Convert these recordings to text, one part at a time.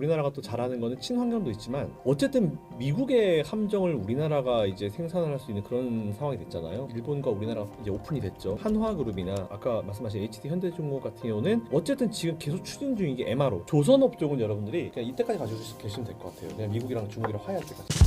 우리나라가 또 잘하는 거는 친환경도 있지만 어쨌든 미국의 함정을 우리나라가 이제 생산을 할 수 있는 그런 상황이 됐잖아요. 일본과 우리나라가 이제 오픈이 됐죠. 한화그룹이나 아까 말씀하신 HD 현대중공업 같은 경우는 어쨌든 지금 계속 추진 중인 게 MRO. 조선업 쪽은 여러분들이 그냥 이때까지 가지고 계시면 될 것 같아요. 그냥 미국이랑 중국이랑 화해할 때까지.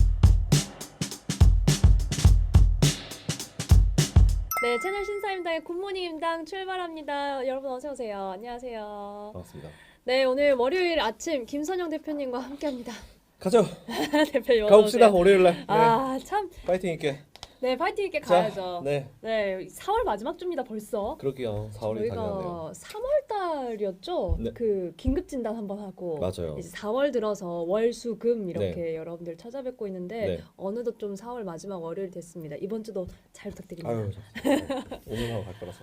네, 채널 신사임당의 굿모닝 임당 출발합니다. 여러분 어서 오세요. 안녕하세요. 반갑습니다. 네, 오늘 월요일 아침 김선영 대표님과 함께합니다. 가죠. 대표님 어서 가봅시다. 오세요. 월요일 날. 네. 아, 참. 파이팅 있게. 네, 파이팅 있게 자, 가야죠. 네. 네, 4월 마지막 주입니다 벌써. 그러게요. 4월이 다가네요. 저희가 3월 달이었죠. 네. 그 긴급 진단 한번 하고 맞아요. 이제 4월 들어서 월, 수, 금 이렇게 네. 여러분들 찾아뵙고 있는데 네. 어느덧 좀 4월 마지막 월요일 됐습니다. 이번 주도 잘 부탁드립니다. 아유, 오늘 하고 갈 거라서.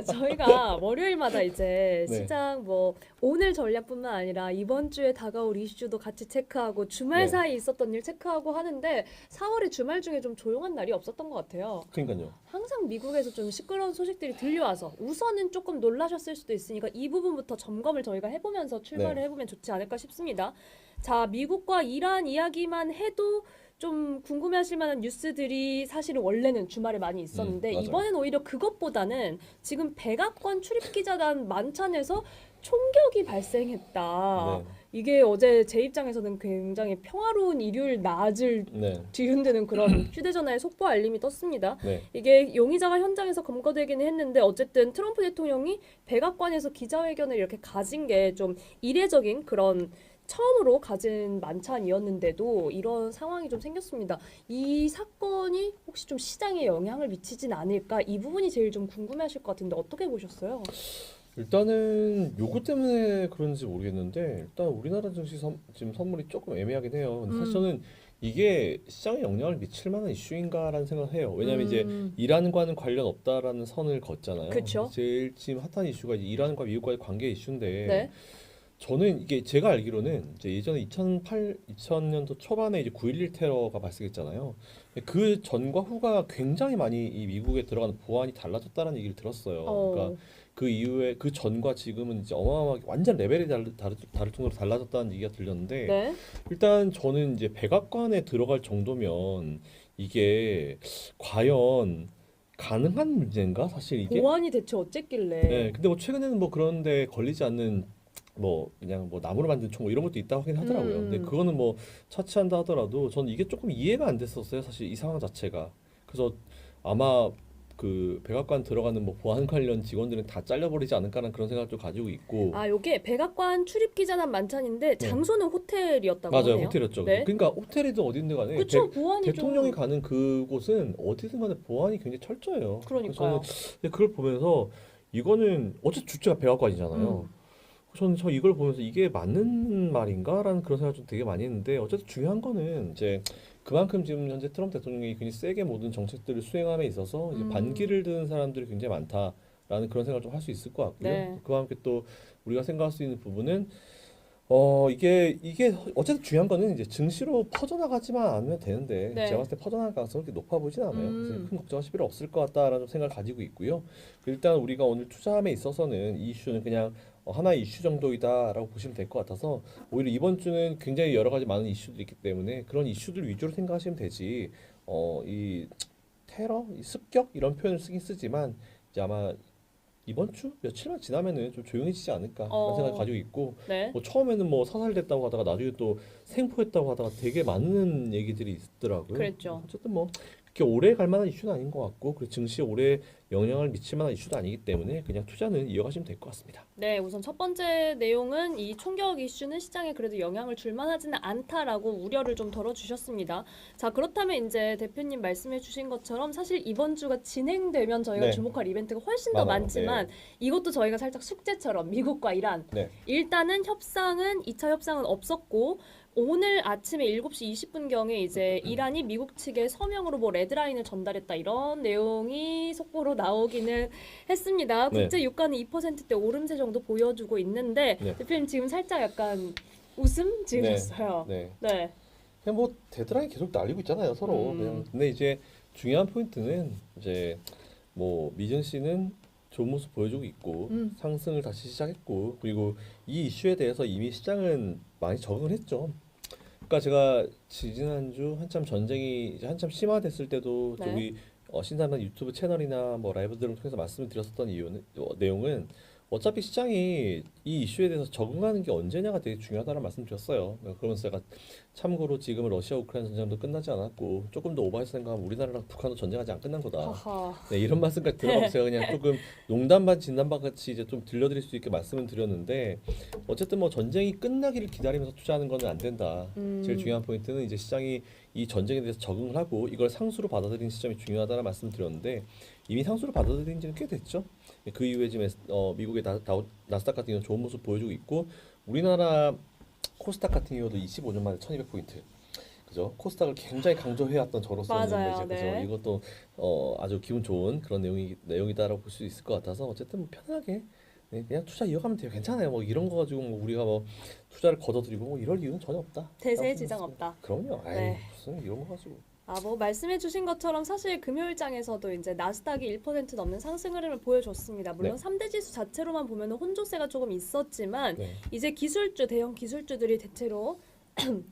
저희가 월요일마다 이제 네. 시장 뭐 오늘 전략뿐만 아니라 이번 주에 다가올 이슈도 같이 체크하고 주말 네. 사이에 있었던 일 체크하고 하는데 4월에 주말 중에 좀 조용한 날이 없었던 것 같아요. 그러니까요. 항상 미국에서 좀 시끄러운 소식들이 들려와서 우선은 조금 놀라셨을 수도 있으니까 이 부분부터 점검을 저희가 해보면서 출발을 네. 해보면 좋지 않을까 싶습니다. 자, 미국과 이란 이야기만 해도 좀 궁금해하실 만한 뉴스들이 사실은 원래는 주말에 많이 있었는데 맞아요. 이번엔 오히려 그것보다는 지금 백악관 출입기자단 만찬에서 총격이 발생했다. 네. 이게 어제 제 입장에서는 굉장히 평화로운 일요일 낮을 네. 뒤흔드는 그런 휴대전화의 속보 알림이 떴습니다. 네. 이게 용의자가 현장에서 검거되기는 했는데 어쨌든 트럼프 대통령이 백악관에서 기자회견을 이렇게 가진 게 좀 이례적인 그런 처음으로 가진 만찬이었는데도 이런 상황이 좀 생겼습니다. 이 사건이 혹시 좀 시장에 영향을 미치진 않을까? 이 부분이 제일 좀 궁금해하실 것 같은데 어떻게 보셨어요? 일단은 요거 때문에 그런지 모르겠는데 일단 우리나라 증시 지금 선물이 조금 애매하긴 해요. 근데 사실 저는 이게 시장에 영향을 미칠 만한 이슈인가라는 생각을 해요. 왜냐하면 이제 이란과는 관련 없다라는 선을 걷잖아요. 그쵸. 제일 지금 핫한 이슈가 이제 이란과 미국과의 관계 이슈인데 네. 저는 이게 제가 알기로는 이제 예전에 2000년도 초반에 이제 9.11 테러가 발생했잖아요. 그 전과 후가 굉장히 많이 이 미국에 들어가는 보안이 달라졌다는 얘기를 들었어요. 그러니까 그 이후에 그 전과 지금은 이제 어마어마하게 완전 레벨이 다를 정도로 달라졌다는 얘기가 들렸는데 네. 일단 저는 이제 백악관에 들어갈 정도면 이게 과연 가능한 문제인가? 사실 이게 보안이 대체 어쨌길래? 네, 근데 뭐 최근에는 뭐 그런데 걸리지 않는 뭐 그냥 뭐 나무로 만든 총 뭐 이런 것도 있다고 하긴 하더라고요. 근데 그거는 뭐 차치한다 하더라도 저는 이게 조금 이해가 안 됐었어요. 사실 이 상황 자체가. 그래서 아마 그 백악관 들어가는 뭐 보안 관련 직원들은 다 잘려버리지 않을까라는 그런 생각을 좀 가지고 있고. 아, 요게 백악관 출입기자단 만찬인데 네. 장소는 호텔이었다고 맞아요, 하네요. 호텔이었죠. 네. 그러니까 호텔이든 어딘데 간에 그쵸, 보안이 대통령이 좀 가는 그곳은 어디든 간에 보안이 굉장히 철저해요. 그래서 저는 그러니까요. 근데 그걸 보면서 이거는 어쨌든 주체가 백악관이잖아요. 저는 이걸 보면서 이게 맞는 말인가라는 그런 생각을 좀 되게 많이 했는데 어쨌든 중요한 거는 이제 그만큼 지금 현재 트럼프 대통령이 굉장히 세게 모든 정책들을 수행함에 있어서 이제 반기를 드는 사람들이 굉장히 많다라는 그런 생각을 좀 할 수 있을 것 같고요. 네. 그와 함께 또 우리가 생각할 수 있는 부분은 이게 어쨌든 중요한 거는 이제 증시로 퍼져나가지만 않으면 되는데 네. 제가 봤을 때 퍼져나갈 가능성이 그렇게 높아 보진 않아요. 그래서 큰 걱정하실 필요 없을 것 같다라는 생각을 가지고 있고요. 일단 우리가 오늘 투자함에 있어서는 이 이슈는 그냥 하나의 이슈 정도이다라고 보시면 될 것 같아서 오히려 이번 주는 굉장히 여러 가지 많은 이슈들이 있기 때문에 그런 이슈들 위주로 생각하시면 되지. 이 테러, 이 습격 이런 표현을 쓰긴 쓰지만 이제 아마 이번 주 며칠만 지나면은 좀 조용해지지 않을까 라는 생각을 가지고 있고 네. 뭐 처음에는 뭐 사살됐다고 하다가 나중에 또 생포했다고 하다가 되게 많은 얘기들이 있더라고요. 그랬죠. 어쨌든 뭐 그렇게 오래 갈 만한 이슈는 아닌 것 같고 그리고 증시에 오래 영향을 미칠 만한 이슈도 아니기 때문에 그냥 투자는 이어가시면 될 것 같습니다. 네, 우선 첫 번째 내용은 이 총격 이슈는 시장에 그래도 영향을 줄 만하지는 않다라고 우려를 좀 덜어주셨습니다. 자, 그렇다면 이제 대표님 말씀해 주신 것처럼 사실 이번 주가 진행되면 저희가 네. 주목할 이벤트가 훨씬 더 많아요. 많지만 이것도 저희가 살짝 숙제처럼 미국과 이란 네. 일단은 2차 협상은 없었고 오늘 아침에 7시 20분경에 이제 이란이 미국 측에 서명으로 뭐 레드라인을 전달했다 이런 내용이 속보로 나오기는 했습니다. 네. 국제 유가는 2%대 오름세 정도 보여주고 있는데 네. 대표님 지금 살짝 약간 웃음 지으셨어요. 네. 네. 그냥 뭐 데드라인 계속 날리고 있잖아요 서로. 그냥 근데 이제 중요한 포인트는 이제 뭐 미전 씨는 좋은 모습 보여주고 있고 음. 상승을 다시 시작했고 그리고 이 이슈에 대해서 이미 시장은 많이 적응을 했죠. 그러니까 제가 지지난주 한참 전쟁이 이제 한참 심화됐을 때도 네. 저기 신사람 유튜브 채널이나 뭐 라이브들을 통해서 말씀을 드렸었던 이유는 내용은 어차피 시장이 이 이슈에 대해서 적응하는 게 언제냐가 되게 중요하다는 말씀 드렸어요. 그러면서 제가 참고로 지금은 러시아 우크라이나 전쟁도 끝나지 않았고 조금 더 오버해서 생각하면 우리나라랑 북한도 전쟁 아직 안 끝난 거다. 하하. 네, 이런 말씀까지 들어가면서 제가 그냥 조금 농담 반 진담 반 같이 이제 좀 들려드릴 수 있게 말씀을 드렸는데 어쨌든 뭐 전쟁이 끝나기를 기다리면서 투자하는 거는 안 된다. 제일 중요한 포인트는 이제 시장이 이 전쟁에 대해서 적응을 하고 이걸 상수로 받아들이는 시점이 중요하다는 말씀을 드렸는데 이미 상수로 받아들인 지는 꽤 됐죠. 그 이후에 지금 미국의 나스닥 같은 경우는 좋은 모습 보여주고 있고 우리나라 코스닥 같은 경우도 25년 만에 1200포인트. 그죠? 코스닥을 굉장히 강조해왔던 저로서는 맞아요. 이제 그죠? 네. 이것도 아주 기분 좋은 그런 내용이다라고 볼 수 있을 것 같아서 어쨌든 뭐 편하게 네, 그냥 투자 이어가면 돼요. 괜찮아요. 뭐 이런 거 가지고 뭐 우리가 뭐 투자를 거둬들이고 뭐 이럴 이유는 전혀 없다. 대세에 지장 없다. 그럼요. 아이 네. 무슨 이런 거 가지고. 뭐 말씀해주신 것처럼 사실 금요일장에서도 이제 나스닥이 1% 넘는 상승 흐름을 보여줬습니다. 물론 네. 3대 지수 자체로만 보면 혼조세가 조금 있었지만 네. 이제 대형 기술주들이 대체로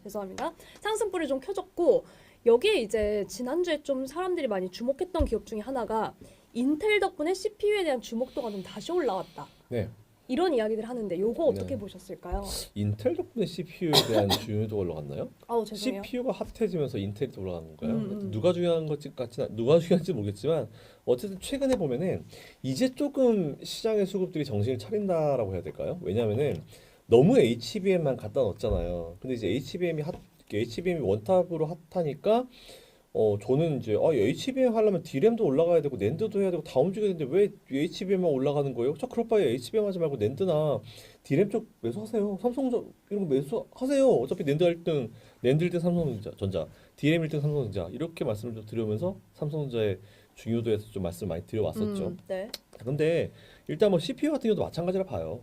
죄송합니다. 상승불이 좀 켜졌고 여기에 이제 지난주에 좀 사람들이 많이 주목했던 기업 중에 하나가 인텔 덕분에 CPU에 대한 주목도가 좀 다시 올라왔다. 네. 이런 이야기들 하는데 요거 어떻게 네. 보셨을까요? 인텔 덕분에 CPU에 대한 중요도가 올라갔나요? 아우 죄송해요. CPU가 핫해지면서 인텔이 또 올라가는 건가요? 음. 누가 중요한 것지 같지 누가 중요한지 모르겠지만 어쨌든 최근에 보면은 이제 조금 시장의 수급들이 정신을 차린다라고 해야 될까요? 왜냐하면은 너무 HBM만 갖다 넣었잖아요. 근데 이제 HBM이 원탑으로 핫하니까 저는 이제 HBM 하려면 D램도 올라가야 되고 낸드도 해야 되고 다 움직여야 되는데 왜 HBM만 올라가는 거예요? 자, 그럴 바에 HBM 하지 말고 낸드나 D램 쪽 매수하세요. 삼성전 이런 거 매수하세요. 어차피 낸드 1등, 낸드 1등 삼성전자, D램 1등 삼성전자 이렇게 말씀을 좀 드리면서 삼성전자의 중요도에서 좀 말씀 많이 드려왔었죠. 네. 근데 일단 뭐 CPU 같은 경우도 마찬가지라 봐요.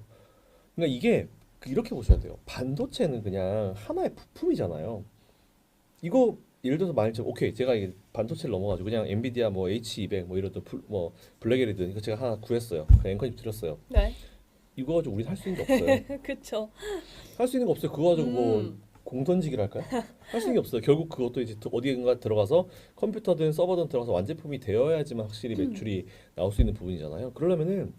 그러니까 이게 이렇게 보셔야 돼요. 반도체는 그냥 하나의 부품이잖아요. 이거 예를 들어서 만약에 오케이 제가 이게 반도체를 넘어가지고 그냥 엔비디아 뭐 H200 뭐 이런 뭐 블랙에리든 이거 제가 하나 구했어요. 그냥 앵커님 드렸어요. 네. 이거 가지고 우리 할 수 있는 게 없어요. 그쵸. 할 수 있는 게 없어요. 그거 가지고 뭐 음. 공던지기를 할까요? 할 수 있는 게 없어요. 결국 그것도 이제 어디인가 들어가서 컴퓨터든 서버든 들어가서 완제품이 되어야지만 확실히 매출이 나올 수 있는 부분이잖아요. 그러려면은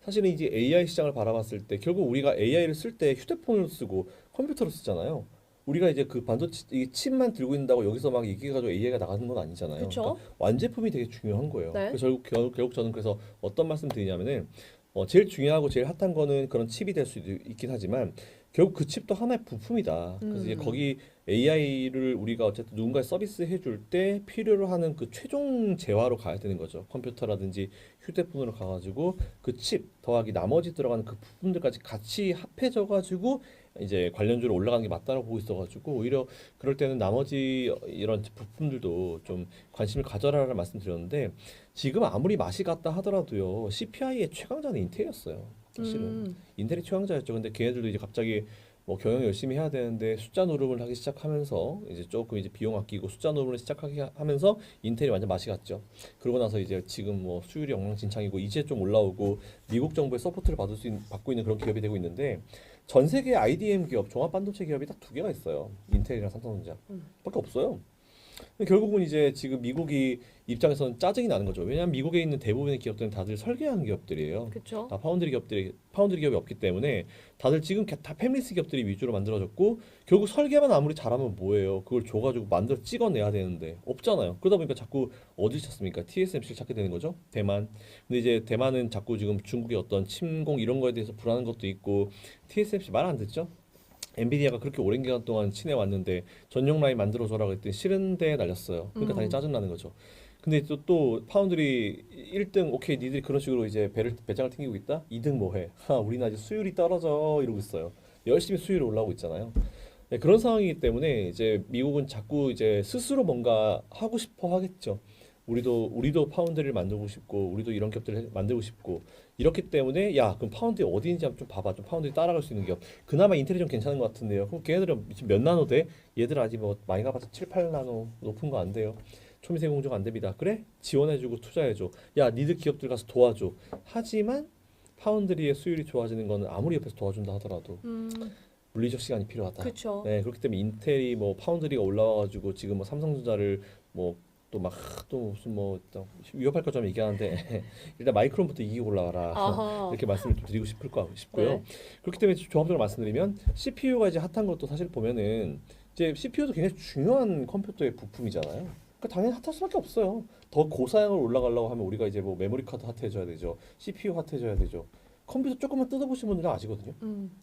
사실은 이제 AI 시장을 바라봤을 때 결국 우리가 AI를 쓸 때 휴대폰을 쓰고 컴퓨터를 쓰잖아요. 우리가 이제 그 반도체 이 칩만 들고 있다고 여기서 막 얘기해가지고 AI가 나가는 건 아니잖아요. 그쵸. 그러니까 완제품이 되게 중요한 거예요. 네. 그래서 결국 저는 그래서 어떤 말씀 드리냐면은 제일 중요하고 제일 핫한 거는 그런 칩이 될 수도 있긴 하지만 결국 그 칩도 하나의 부품이다. 그래서 이제 거기 AI를 우리가 어쨌든 누군가에 서비스 해줄 때 필요로 하는 그 최종 재화로 가야 되는 거죠. 컴퓨터라든지 휴대폰으로 가가지고 그 칩 더하기 나머지 들어가는 그 부품들까지 같이 합해져가지고 이제 관련주로 올라가는 게 맞다고 보고 있어가지고 오히려 그럴 때는 나머지 이런 부품들도 좀 관심을 가져라라는 말씀드렸는데 지금 아무리 맛이 같다 하더라도요 CPI의 최강자는 인텔이었어요. 사실은 인텔이 최강자였죠. 근데 걔네들도 이제 갑자기 뭐 경영 열심히 해야 되는데 숫자 노름을 하기 시작하면서 이제 조금 이제 비용 아끼고 숫자 노름을 시작하게 하면서 인텔이 완전 맛이 갔죠. 그러고 나서 이제 지금 뭐 수율이 엉망진창이고 이제 좀 올라오고 미국 정부의 서포트를 받고 있는 그런 기업이 되고 있는데 전 세계 IDM 기업, 종합 반도체 기업이 딱 두 개가 있어요. 인텔이랑 삼성전자. 밖에 없어요. 근데 결국은 이제 지금 미국이 입장에서는 짜증이 나는 거죠. 왜냐하면 미국에 있는 대부분의 기업들은 다들 설계하는 기업들이에요. 그쵸. 다 파운드리 기업이 없기 때문에 다들 지금 다 패밀리스 기업들이 위주로 만들어졌고 결국 설계만 아무리 잘하면 뭐예요? 그걸 줘가지고 만들어 찍어내야 되는데 없잖아요. 그러다 보니까 자꾸 어딜 찾습니까? TSMC를 찾게 되는 거죠. 대만. 근데 이제 대만은 자꾸 지금 중국의 어떤 침공 이런 거에 대해서 불안한 것도 있고 TSMC 말 안 듣죠? 엔비디아가 그렇게 오랜 기간 동안 친해왔는데 전용 라인 만들어줘라고 했더니 싫은데 날렸어요. 그러니까 당연히 짜증나는 거죠. 근데 또 파운드리 1등 오케이 니들이 그런 식으로 이제 배짱을 튕기고 있다? 2등 뭐해? 우리는 아직 수율이 떨어져 이러고 있어요. 열심히 수율이 올라오고 있잖아요. 네, 그런 상황이기 때문에 이제 미국은 자꾸 이제 스스로 뭔가 하고 싶어 하겠죠. 우리도 파운드리를 만들고 싶고 우리도 이런 기업들을 만들고 싶고 이렇기 때문에 야 그럼 파운드리 어디 있는지 한번 좀 봐봐. 좀 파운드리 따라갈 수 있는 기업. 그나마 인텔이 좀 괜찮은 것 같은데요. 그럼 걔네들은 지금 몇 나노 돼? 얘들 아직 뭐 많이 가봤자 7, 8나노 높은 거 안 돼요. 초미세 공정 안 됩니다. 그래? 지원해주고 투자해줘. 야, 니들 기업들 가서 도와줘. 하지만 파운드리의 수율이 좋아지는 거는 아무리 옆에서 도와준다 하더라도 물리적 시간이 필요하다. 그렇죠. 네, 그렇기 때문에 인텔이 뭐 파운드리가 올라와가지고 지금 뭐 삼성전자를 뭐 또 막 또 무슨 뭐 위협할 것처럼 얘기하는데 일단 마이크론부터 이기고 올라가라 아하. 이렇게 말씀을 좀 드리고 싶고요. 네. 그렇기 때문에 종합적으로 말씀드리면 CPU가 이제 핫한 것도 사실 보면은 이제 CPU도 굉장히 중요한 컴퓨터의 부품이잖아요. 그러니까 당연히 핫할 수밖에 없어요. 더 고사양을 올라가려고 하면 우리가 이제 뭐 메모리 카드 핫해져야 되죠. CPU 핫해져야 되죠. 컴퓨터 조금만 뜯어보신 분들은 아시거든요.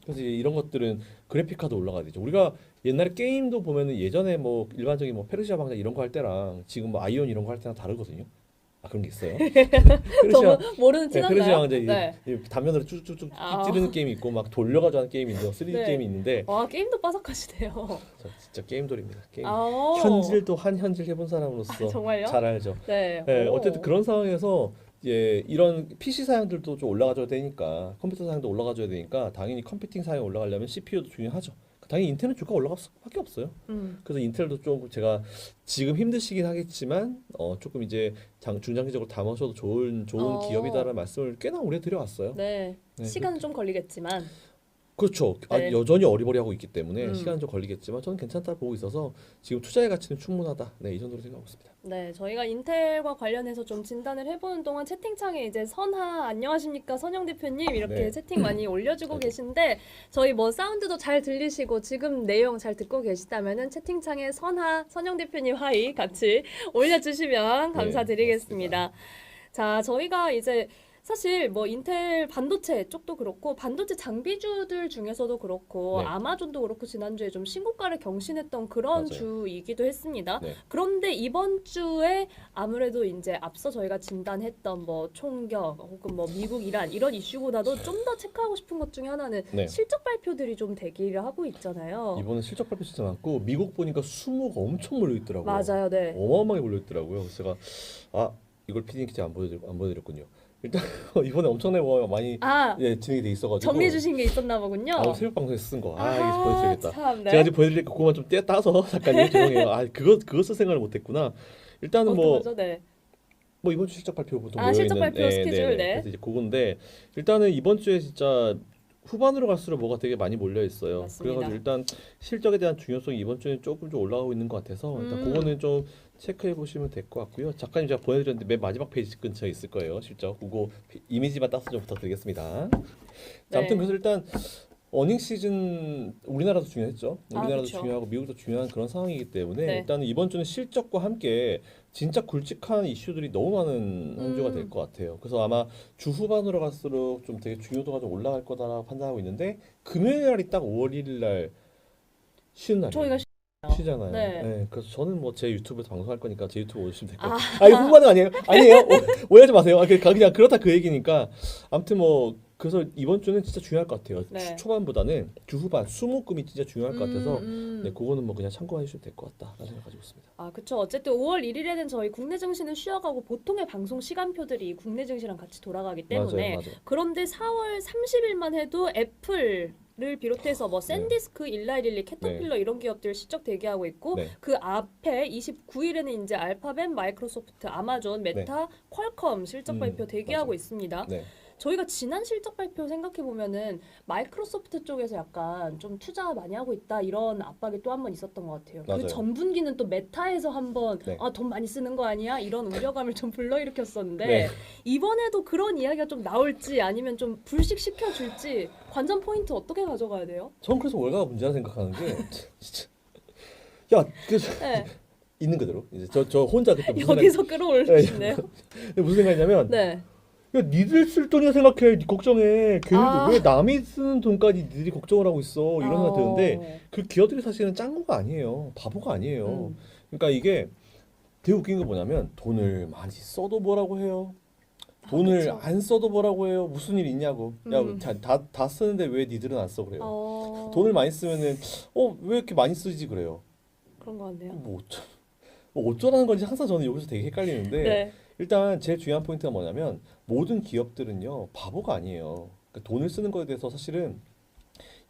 그래서 이제 이런 것들은 그래픽 카드 올라가야 되죠. 우리가 옛날에 게임도 보면은 예전에 뭐 일반적인 뭐 페르시아 방자 이런 거 할 때랑 지금 뭐 아이온 이런 거 할 때랑 다르거든요. 아 그런 게 있어요. 저는 모르는 네, 티났나요? 페르시아 방자 네. 이 단면으로 쭉쭉쭉 아. 찌르는 게임이 있고 막 돌려가지고 하는 게임이 있는데 3D 네. 게임이 있는데 와 게임도 빠삭하시네요. 저 진짜 게임돌입니다. 게임. 아. 현질도 한 현질 해본 사람으로서 정말요? 잘 알죠. 네. 네, 오. 어쨌든 그런 상황에서 예, 이런 PC 사양들도 좀 올라가줘야 되니까 컴퓨터 사양도 올라가줘야 되니까 당연히 컴퓨팅 사양 올라가려면 CPU도 중요하죠. 당연히 인텔은 주가 올라갈 수밖에 없어요. 그래서 인텔도 좀 제가 지금 힘드시긴 하겠지만 조금 이제 중장기적으로 담아셔도 좋은 기업이다라는 말씀을 꽤나 오래 드려왔어요. 네. 네, 시간은 좀 걸리겠지만. 그렇죠. 네. 여전히 어리버리하고 있기 때문에 음. 시간은 좀 걸리겠지만 저는 괜찮다 보고 있어서 지금 투자의 가치는 충분하다. 네, 이 정도로 생각하고 있습니다. 네, 저희가 인텔과 관련해서 좀 진단을 해보는 동안 채팅창에 이제 선하 안녕하십니까 선영 대표님 이렇게 네. 채팅 많이 올려주고 아이고. 계신데 저희 뭐 사운드도 잘 들리시고 지금 내용 잘 듣고 계시다면은 채팅창에 선하 선영 대표님 하이 같이 올려주시면 네, 감사드리겠습니다. 자, 저희가 이제 사실 뭐 인텔 반도체 쪽도 그렇고 반도체 장비주들 중에서도 그렇고 네. 아마존도 그렇고 지난주에 좀 신고가를 경신했던 그런 맞아요. 주이기도 했습니다. 네. 그런데 이번 주에 아무래도 이제 앞서 저희가 진단했던 뭐 총격 혹은 뭐 미국 이란 이런 이슈보다도 좀 더 체크하고 싶은 것 중에 하나는 네. 실적 발표들이 좀 대기를 하고 있잖아요. 이번에 실적 발표 진짜 많고 미국 보니까 수모가 엄청 몰려 있더라고요. 맞아요, 네. 어마어마하게 몰려 있더라고요. 그래서 제가 이걸 PD 기자 안 보여드렸군요. 일단 이번에 엄청나게 많이 아, 진행이 돼 있어가지고 정리해 주신 게 있었나 보군요. 새벽 방송에서 쓴 거. 이거 보여드려야겠다. 참, 네. 제가 지금 보여드리니까 그거만 좀 따서 작가님 죄송해요. 그거 쓸 생각을 못했구나. 일단은 어떤 거죠? 네. 뭐 이번 주 실적 발표 보통 실적 발표 스케줄, 네. 그래서 이제 그건데 일단은 이번 주에 진짜 후반으로 갈수록 뭐가 되게 많이 몰려 있어요. 맞습니다. 그래가지고 일단 실적에 대한 중요성이 이번 주에 조금 좀 올라가고 있는 것 같아서 일단 그거는 좀 체크해 보시면 될 것 같고요. 작가님 제가 보내드렸는데 맨 마지막 페이지 근처에 있을 거예요. 실적 그거 이미지만 따서 좀 부탁드리겠습니다. 자, 아무튼 네. 그래서 일단 어닝 시즌 우리나라도 중요했죠. 우리나라도 그쵸. 중요하고 미국도 중요한 그런 상황이기 때문에 네. 일단은 이번 주는 실적과 함께 진짜 굵직한 이슈들이 너무 많은 한 주가 될 것 같아요. 그래서 아마 주 후반으로 갈수록 좀 되게 중요도가 좀 올라갈 거다라고 판단하고 있는데 금요일 날이 딱 5월 1일 날 쉬는 날이에요. 저희가 쉬잖아요. 네. 네. 그래서 저는 뭐 제 유튜브에서 방송할 거니까 제 유튜브 오시면 될 것 아. 같아요. 이거 홍보하는 거 아니에요? 아니에요. 오해하지 마세요. 그냥 그렇다 그 얘기니까 아무튼 뭐 그래서 이번 주는 진짜 중요할 것 같아요. 네. 주 초반보다는 주 후반 수목금이 진짜 중요할 것 같아서 네, 음. 그거는 뭐 그냥 참고해 주시면 될 것 같다라는 생각 가지고 있습니다. 아, 그쵸. 어쨌든 5월 1일에는 저희 국내 증시는 쉬어가고 보통의 방송 시간표들이 국내 증시랑 같이 돌아가기 때문에 맞아요. 그런데 4월 30일만 해도 애플을 비롯해서 뭐 샌디스크, 일라이릴리, 캐터필러 이런 기업들 실적 대기하고 있고 네. 그 앞에 29일에는 이제 알파벳, 마이크로소프트, 아마존, 메타, 퀄컴 실적 발표 대기하고 맞아요. 있습니다. 네. 저희가 지난 실적 발표 생각해 보면은 마이크로소프트 쪽에서 약간 좀 투자 많이 하고 있다 이런 압박이 또 한 번 있었던 것 같아요. 맞아요. 그 전분기는 또 메타에서 한번 네. 돈 많이 쓰는 거 아니야 이런 우려감을 좀 불러일으켰었는데 네. 이번에도 그런 이야기가 좀 나올지 아니면 좀 불식시켜 줄지 관전 포인트 어떻게 가져가야 돼요? 전 그래서 월가가 문제라 생각하는 게 진짜 그 네. 있는 그대로 이제 저 혼자 그때 여기서 끌어올리시네요. 무슨 생각이냐면 네. 야, 니들 쓸 돈이야 생각해. 니 걱정해. 걔네들 왜 남이 쓰는 돈까지 니들이 걱정을 하고 있어. 이런 생각 드는데 그 기업들이 사실은 짱구가 아니에요. 바보가 아니에요. 그러니까 이게 되게 웃긴 게 뭐냐면 돈을 많이 써도 뭐라고 해요. 돈을 그쵸. 안 써도 뭐라고 해요. 무슨 일 있냐고. 야, 다 쓰는데 왜 니들은 안 써 그래요. 돈을 많이 쓰면은 왜 이렇게 많이 쓰지 그래요. 그런 것 같네요. 뭐 어쩌라는 건지 항상 저는 여기서 되게 헷갈리는데 네. 일단 제일 중요한 포인트가 뭐냐면 모든 기업들은요 바보가 아니에요. 그러니까 돈을 쓰는 거에 대해서 사실은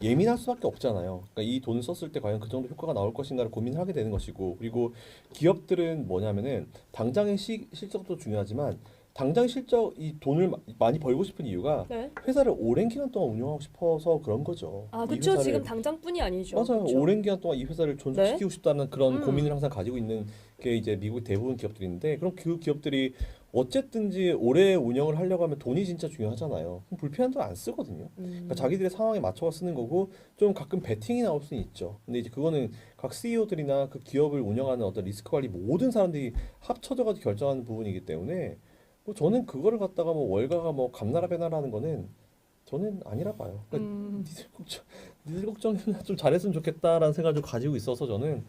예민할 수밖에 없잖아요. 그러니까 이 돈을 썼을 때 과연 그 정도 효과가 나올 것인가를 고민을 하게 되는 것이고, 그리고 기업들은 뭐냐면은 당장의 실적도 중요하지만 당장 실적 이 돈을 많이 벌고 싶은 이유가 네. 회사를 오랜 기간 동안 운영하고 싶어서 그런 거죠. 아, 이 그렇죠. 회사를 지금 당장뿐이 아니죠. 맞아요. 그쵸? 오랜 기간 동안 이 회사를 존속시키고 싶다는 그런 음. 고민을 항상 가지고 있는 게 이제 미국 대부분 기업들인데, 그럼 그 기업들이 어쨌든지 오래 운영을 하려고 하면 돈이 진짜 중요하잖아요. 그럼 불필요한 돈 안 쓰거든요. 그러니까 자기들의 상황에 맞춰서 쓰는 거고, 좀 가끔 베팅이 나올 수는 있죠. 근데 이제 그거는 각 CEO들이나 그 기업을 운영하는 어떤 리스크 관리 모든 사람들이 합쳐져 가지고 결정하는 부분이기 때문에, 뭐 저는 그거를 갖다가 뭐 월가가 뭐 감나라 배나라는 거는 저는 아니라 봐요. 그러니까 니들 걱정이나 좀 잘했으면 좋겠다라는 생각을 좀 가지고 있어서, 저는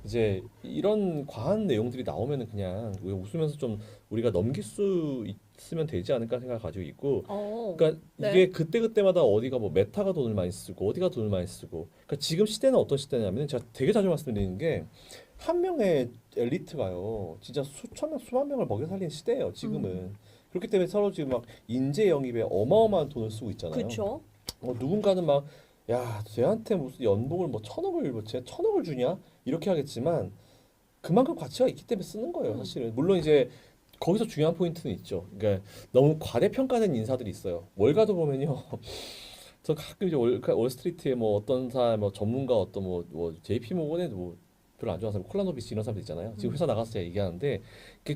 이제 이런 과한 내용들이 나오면은 그냥 왜 웃으면서 좀 우리가 넘길 수 있으면 되지 않을까 생각을 가지고 있고, 그러니까 네. 이게 그때그때마다 어디가 뭐 메타가 돈을 많이 쓰고 어디가 돈을 많이 쓰고, 그러니까 지금 시대는 어떤 시대냐면, 제가 되게 자주 말씀드리는 게 한 명의 엘리트가요 진짜 수천 명 수만 명을 먹여 살리는 시대예요 지금은. 그렇기 때문에 서로 지금 막 인재 영입에 어마어마한 돈을 쓰고 있잖아요. 그렇죠. 누군가는 막, 야, 쟤한테 무슨 연봉을 뭐 천억을 뭐 쟤 천억을 주냐 이렇게 하겠지만, 그만큼 가치가 있기 때문에 쓰는 거예요 사실은. 물론 이제 거기서 중요한 포인트는 있죠. 그러니까 너무 과대평가된 인사들이 있어요. 월가도 보면요. 저 가끔 이제 월스트리트에 뭐 어떤 사람 뭐 전문가 어떤 뭐 JP 모건에도 뭐 별로 안 좋아하는 사람, 콜라노비스 이런 사람들 있잖아요. 지금 회사 나가서 제가 얘기하는데,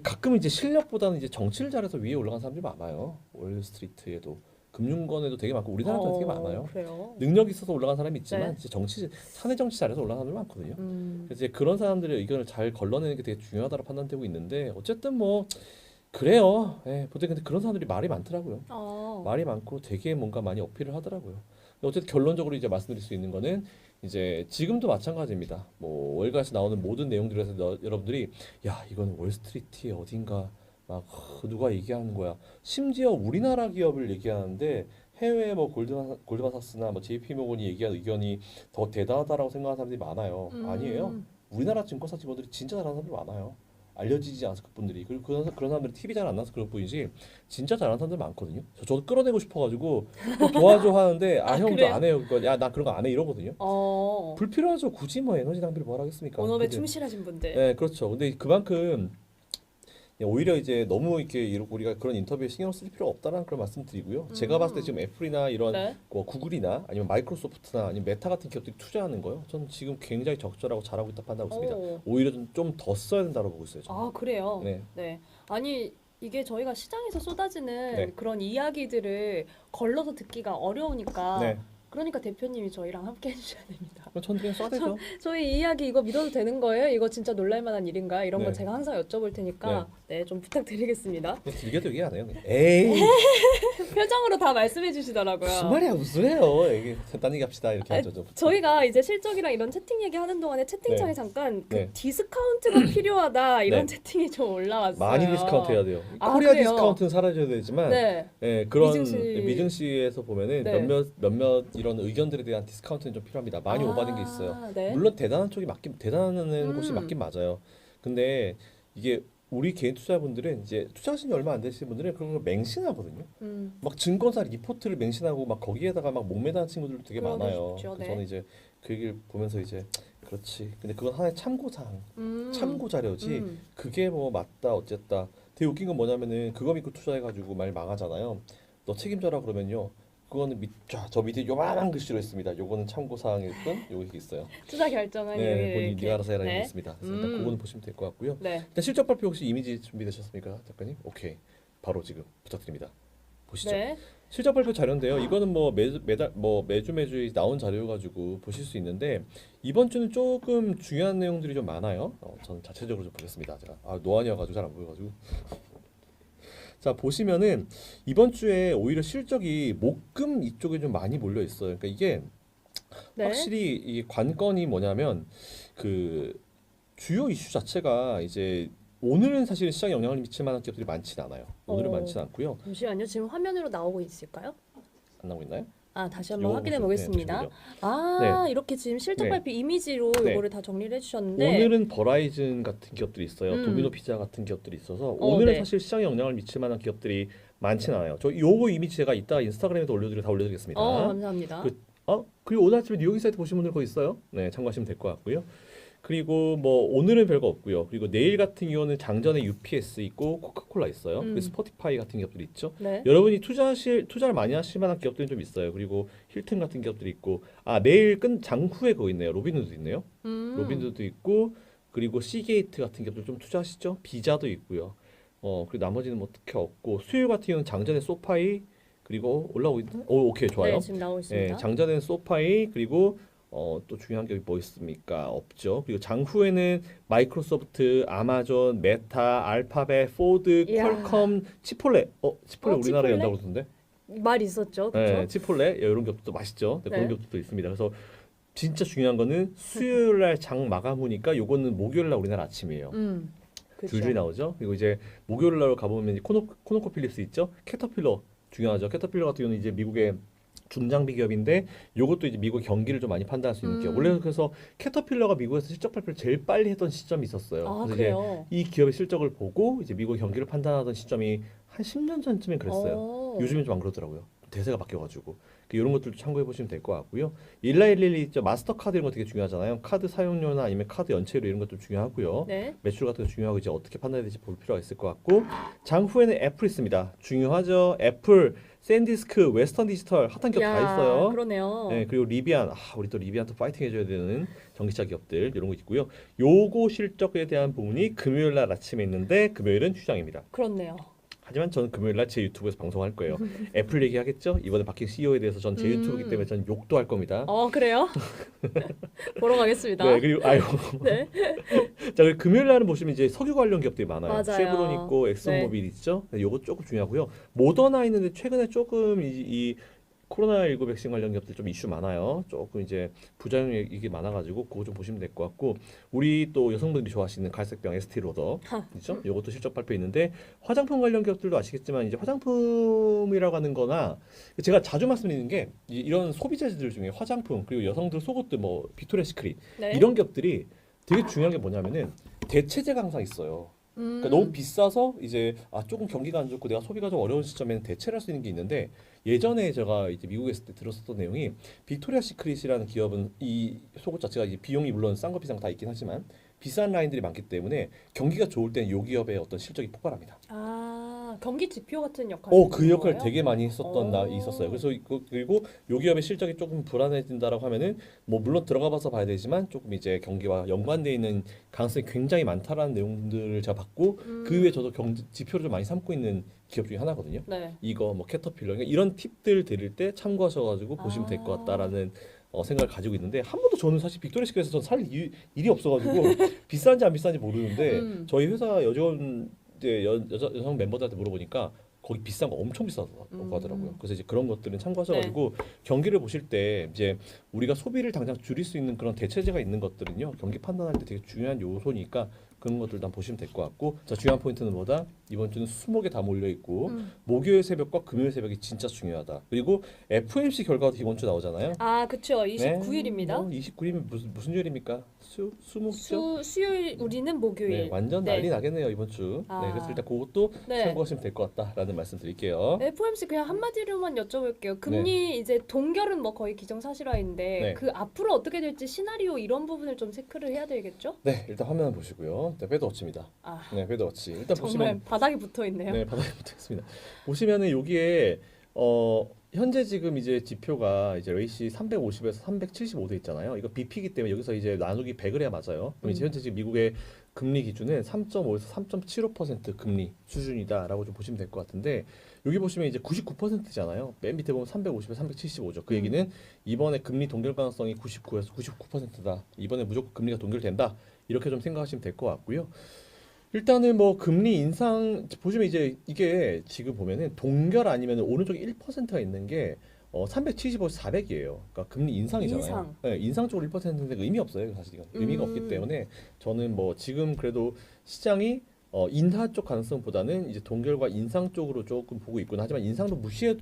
가끔 이제 실력보다는 이제 정치를 잘해서 위에 올라간 사람들이 많아요. 월스트리트에도 금융권에도 되게 많고 우리나라도 되게 많아요. 그래요. 능력이 있어서 올라간 사람이 있지만 네. 이제 사내 정치 잘해서 올라간 사람이 많거든요. 음. 그래서 이제 그런 사람들의 의견을 잘 걸러내는 게 되게 중요하다고 판단되고 있는데, 어쨌든 뭐 그래요. 예, 보통 근데 그런 사람들이 말이 많더라고요. 말이 많고 되게 뭔가 많이 어필을 하더라고요. 어쨌든 결론적으로 이제 말씀드릴 수 있는 거는, 이제 지금도 마찬가지입니다. 뭐 월가에서 나오는 모든 내용들에서 여러분들이, 야, 이거는 월스트리트의 어딘가 막 누가 얘기하는 거야. 심지어 우리나라 기업을 얘기하는데 해외 뭐 골드만삭스나 뭐 JP모건이 얘기한 의견이 더 대단하다라고 생각하는 사람들이 많아요. 아니에요. 우리나라 증권사 직원들이 진짜 잘하는 사람들이 많아요. 알려지지 않아서 그분들이. 그리고 그런 사람들이 TV 잘 안 나서 그럴 뿐이지 진짜 잘하는 사람들 많거든요. 저도 끌어내고 싶어가지고 좀 도와줘 하는데, 아, 형도 그래요? 안 해요. 그거, 야, 나 그런 거 안 해 이러거든요. 어. 불필요하죠. 굳이 뭐 에너지 낭비를 뭘 하겠습니까? 본업에 근데, 충실하신 분들. 네, 그렇죠. 근데 그만큼 오히려 이제 너무 이렇게 우리가 그런 인터뷰에 신경 쓸 필요 없다라는 그런 말씀드리고요. 제가 봤을 때 지금 애플이나 이런 네. 뭐 구글이나 아니면 마이크로소프트나 아니면 메타 같은 기업들이 투자하는 거요. 저는 지금 굉장히 적절하고 잘하고 있다 판단하고 있습니다. 오. 오히려 좀 더 써야 된다고 보고 있어요. 저는. 아, 그래요? 네. 네. 아니, 이게 저희가 시장에서 쏟아지는 네. 그런 이야기들을 걸러서 듣기가 어려우니까 네. 그러니까 대표님이 저희랑 함께 해주셔야 됩니다. 그럼 전 그냥 쏴대죠. 저희 이 이야기 이거 믿어도 되는 거예요? 이거 진짜 놀랄 만한 일인가? 이런 거 네. 제가 항상 여쭤볼 테니까 네, 좀 부탁드리겠습니다. 그냥 길게도 얘기 안 해요. 그냥. 에이, 표정으로 다 말씀해 주시더라고요. 무슨 말이야, 무슨 소리예요. 얘기 딴 얘기 합시다 이렇게 하죠. 좀. 저희가 이제 실적이랑 이런 채팅 얘기하는 동안에 채팅창에 네. 잠깐 그 네. 디스카운트가 필요하다 이런 네. 채팅이 좀 올라왔어요. 많이 디스카운트 해야 돼요. 아, 코리아 그래요? 디스카운트는 사라져야 되지만, 네. 그런 미증시. 미증시에서 보면은 네. 몇몇 이런 의견들에 대한 디스카운트는 좀 필요합니다. 많이 오바된 게 있어요. 네. 물론 대단한 쪽이 대단한 곳이 맞긴 맞아요. 근데 이게 우리 개인 투자분들은 이제 투자하신 지 얼마 안 되시는 분들은 그런 걸 맹신하거든요. 막 증권사 리포트를 맹신하고 막 거기에다가 막 목매다는 친구들도 되게 그러고 많아요. 싶죠, 네. 저는 이제 그 얘기를 보면서 이제 그렇지. 근데 그건 하나의 참고사항, 음. 참고 자료지. 음. 그게 뭐 맞다 어쨌다. 되게 웃긴 건 뭐냐면은 그거 믿고 투자해가지고 많이 망하잖아요. 너 책임져라 그러면요. 그거는 저 밑에 요만한 글씨로 있습니다. 요거는 참고사항일 뿐. 요게 있어요. 투자 결정은 네, 본인 이렇게. 네가 알아서 해라 네. 이게 있습니다. 그래서 일단 그거는 보시면 될 것 같고요. 네. 일단 실적 발표 혹시 이미지 준비되셨습니까, 작가님? 오케이, 바로 지금 부탁드립니다. 보시죠. 네. 실적 발표 자료인데요. 이거는 뭐 매주 나온 자료 가지고 보실 수 있는데, 이번 주는 조금 중요한 내용들이 좀 많아요. 저는 자체적으로 좀 보겠습니다. 제가 노안이어가지고 잘 안 보여가지고. 자, 보시면은 이번 주에 오히려 실적이 목금 이쪽에 좀 많이 몰려 있어요. 그러니까 이게 네. 확실히 이 관건이 뭐냐면, 그 주요 이슈 자체가 이제 오늘은 사실 시장에 영향을 미칠 만한 기업들이 많지는 않아요. 오늘은 많지는 않고요. 잠시만요. 지금 화면으로 나오고 있을까요? 안 나오고 있나요? 아, 다시 한번 요거 확인해 네, 보겠습니다. 보시죠. 아, 이렇게 지금 실적 네. 발표 이미지로 네. 이거를 다 정리를 해주셨는데 오늘은 버라이즌 같은 기업들이 있어요. 도미노 피자 같은 기업들이 있어서 오늘은 네. 사실 시장에 영향을 미칠 만한 기업들이 많지는 않아요. 저 요거 이미지 제가 이따 인스타그램에도 다 올려드리겠습니다. 감사합니다. 그 그리고 오늘 아침에 뉴욕 인사이트 보신 분들 거기 있어요. 네, 참고하시면 될 것 같고요. 그리고 뭐 오늘은 별거 없고요. 그리고 내일 같은 경우는 장전에 UPS 있고 코카콜라 있어요. 그리고 스포티파이 같은 기업들이 있죠. 네. 여러분이 투자를 많이 하실 만한 기업들이 좀 있어요. 그리고 힐튼 같은 기업들이 있고 내일 장후에 그거 있네요. 로빈후드 있네요. 로빈후드 있고 그리고 시게이트 같은 기업들 좀 투자하시죠. 비자도 있고요. 그리고 나머지는 뭐 특히 없고 수요일 같은 경우는 장전에 소파이 그리고 올라오고 있나? 오케이 좋아요. 네, 지금 나오고 있습니다. 장전에는 소파이 그리고 또 중요한 게 뭐 있습니까? 없죠. 그리고 장후에는 마이크로소프트, 아마존, 메타, 알파벳, 포드, 이야. 퀄컴, 치폴레. 치폴레 우리나라에 치폴레? 연다고 그러던데. 말 있었죠, 네, 그렇죠? 치폴레 이런 기업도 맛있죠. 네, 그런 네. 기업도 있습니다. 그래서 진짜 중요한 거는 수요일 날 장 마감후니까 요거는 목요일 날 우리나라 아침이에요. 그렇죠. 줄줄이 나오죠. 그리고 이제 목요일 날 가보면 코노코필리스 있죠. 캐터필러 중요하죠. 캐터필러 같은 경우는 이제 미국의 중장비 기업인데 요것도 이제 미국 경기를 좀 많이 판단할 수 있는 기업. 원래 그래서 캐터필러가 미국에서 실적 발표를 제일 빨리 했던 시점이 있었어요. 아, 그래서 그래요? 이제 이 기업의 실적을 보고 이제 미국 경기를 판단하던 시점이 한 10년 전쯤엔 그랬어요. 요즘엔 좀 안 그러더라고요. 대세가 바뀌어가지고 이런 것들도 참고해 보시면 될 것 같고요. 1111 있죠. 마스터카드 이런 거 되게 중요하잖아요. 카드 사용료나 아니면 카드 연체료 이런 것도 중요하고요. 네. 매출 같은 거 중요하고 이제 어떻게 판단해야 될지 볼 필요가 있을 것 같고 장후에는 애플 있습니다. 중요하죠. 애플, 샌디스크, 웨스턴 디지털 핫한 기업 다 있어요. 그러네요. 네, 그리고 리비안, 우리 또 리비안 또 파이팅 해줘야 되는 전기차 기업들 이런 거 있고요. 요거 실적에 대한 부분이 금요일 날 아침에 있는데 금요일은 휴장입니다. 그렇네요. 하지만 저는 금요일 날 제 유튜브에서 방송할 거예요. 애플 얘기하겠죠? 이번에 바뀐 CEO에 대해서 전 제 유튜브이기 때문에 전 욕도 할 겁니다. 그래요? 보러 가겠습니다. 네, 그리고 네. 자, 그리고 금요일 날은 보시면 이제 석유 관련 기업들이 많아요. 맞아요. 쉐브론 있고 엑슨모빌 있죠. 네, 요거 조금 중요하고요. 모더나 있는데 최근에 조금 이 코로나19 백신 관련 기업들 좀 이슈 많아요. 조금 이제 부작용이 이게 많아가지고 그거 좀 보시면 될 것 같고 우리 또 여성분들이 좋아하시는 갈색병 에스티로더 있죠? 요것도 실적 발표 있는데 화장품 관련 기업들도 아시겠지만 이제 화장품이라고 하는 거나 제가 자주 말씀드리는 게 이런 소비재들 중에 화장품 그리고 여성들 속옷들 뭐 빅토리아 시크릿 네. 이런 기업들이 되게 중요한 게 뭐냐면은 대체재가 항상 있어요. 그러니까 너무 비싸서 이제 조금 경기가 안 좋고 내가 소비가 좀 어려운 시점에는 대체를 할 수 있는 게 있는데 예전에 제가 이제 미국에 있을 때 들었었던 내용이 빅토리아 시크릿이라는 기업은 이 속옷 자체가 이제 비용이 물론 싼 거 비싼 거 다 있긴 하지만 비싼 라인들이 많기 때문에 경기가 좋을 때는 이 기업의 어떤 실적이 폭발합니다. 경기 지표 같은 역할. 그 역할 되게 많이 했었던 날이 있었어요. 그래서 그리고 요 기업의 실적이 조금 불안해진다라고 하면은 뭐 물론 들어가봐서 봐야 되지만 조금 이제 경기와 연관돼 있는 가능성이 굉장히 많다라는 내용들을 제가 봤고 그 외에 저도 지표를 좀 많이 삼고 있는 기업 중에 하나거든요. 네. 이거 뭐 캐터필러 그러니까 이런 팁들 드릴 때 참고하셔가지고 보시면 될 것 같다라는 생각을 가지고 있는데 한 번도 저는 사실 빅토리아 시크릿에서 전 살 일이 없어가지고 비싼지 안 비싼지 모르는데 저희 회사 여직원 이제 여성 멤버들한테 물어보니까 거기 비싼 거 엄청 비싸다고 하더라고요. 그래서 이제 그런 것들은 참고하셔가지고 경기를 보실 때 이제 우리가 소비를 당장 줄일 수 있는 그런 대체재가 있는 것들은요 경기 판단할 때 되게 중요한 요소니까 그런 것들도 한번 보시면 될 것 같고 자 중요한 포인트는 뭐다? 이번 주는 수목에 다 몰려 있고 목요일 새벽과 금요일 새벽이 진짜 중요하다. 그리고 FOMC 결과도 이번 주 나오잖아요. 그쵸. 29일입니다. 29일이면 무슨 요일입니까? 수목이죠? 수요일 우리는 목요일. 네, 완전 난리 나겠네요 이번 주. 네, 그래서 일단 그것도 참고하시면 될 것 같다라는 말씀 드릴게요. FOMC 그냥 한마디로만 여쭤볼게요. 금리 이제 동결은 뭐 거의 기정사실화인데 그 앞으로 어떻게 될지 시나리오 이런 부분을 좀 체크를 해야 되겠죠? 네, 일단 화면 보시고요. 네, 배드워치입니다. 네, 배드워치. 일단 정말 보시면 바닥이 붙어 있네요. 네, 바닥에 붙어 있습니다. 보시면은 여기에 현재 지금 이제 지표가 이제 레이시 350에서 375돼 있잖아요. 이거 BP이기 때문에 여기서 이제 나누기 100을 해야 맞아요. 그럼 이제 현재 지금 미국의 금리 기준은 3.5에서 3.75% 금리 수준이다라고 좀 보시면 될 것 같은데 여기 보시면 이제 99%잖아요. 맨 밑에 보면 350에서 375죠. 그 얘기는 이번에 금리 동결 가능성이 99에서 99%다. 이번에 무조건 금리가 동결된다. 이렇게 좀 생각하시면 될 것 같고요. 일단은 뭐 금리 인상 보시면 이제 이게 지금 보면은 동결 아니면 오른쪽에 1%가 있는 게 375에서 400이에요. 그러니까 금리 인상이잖아요. 네, 인상 쪽으로 1%인데 의미 없어요. 사실 이건 의미가 없기 때문에 저는 뭐 지금 그래도 시장이 인하 쪽 가능성보다는 이제 동결과 인상 쪽으로 조금 보고 있구나. 하지만 인상도 무시해도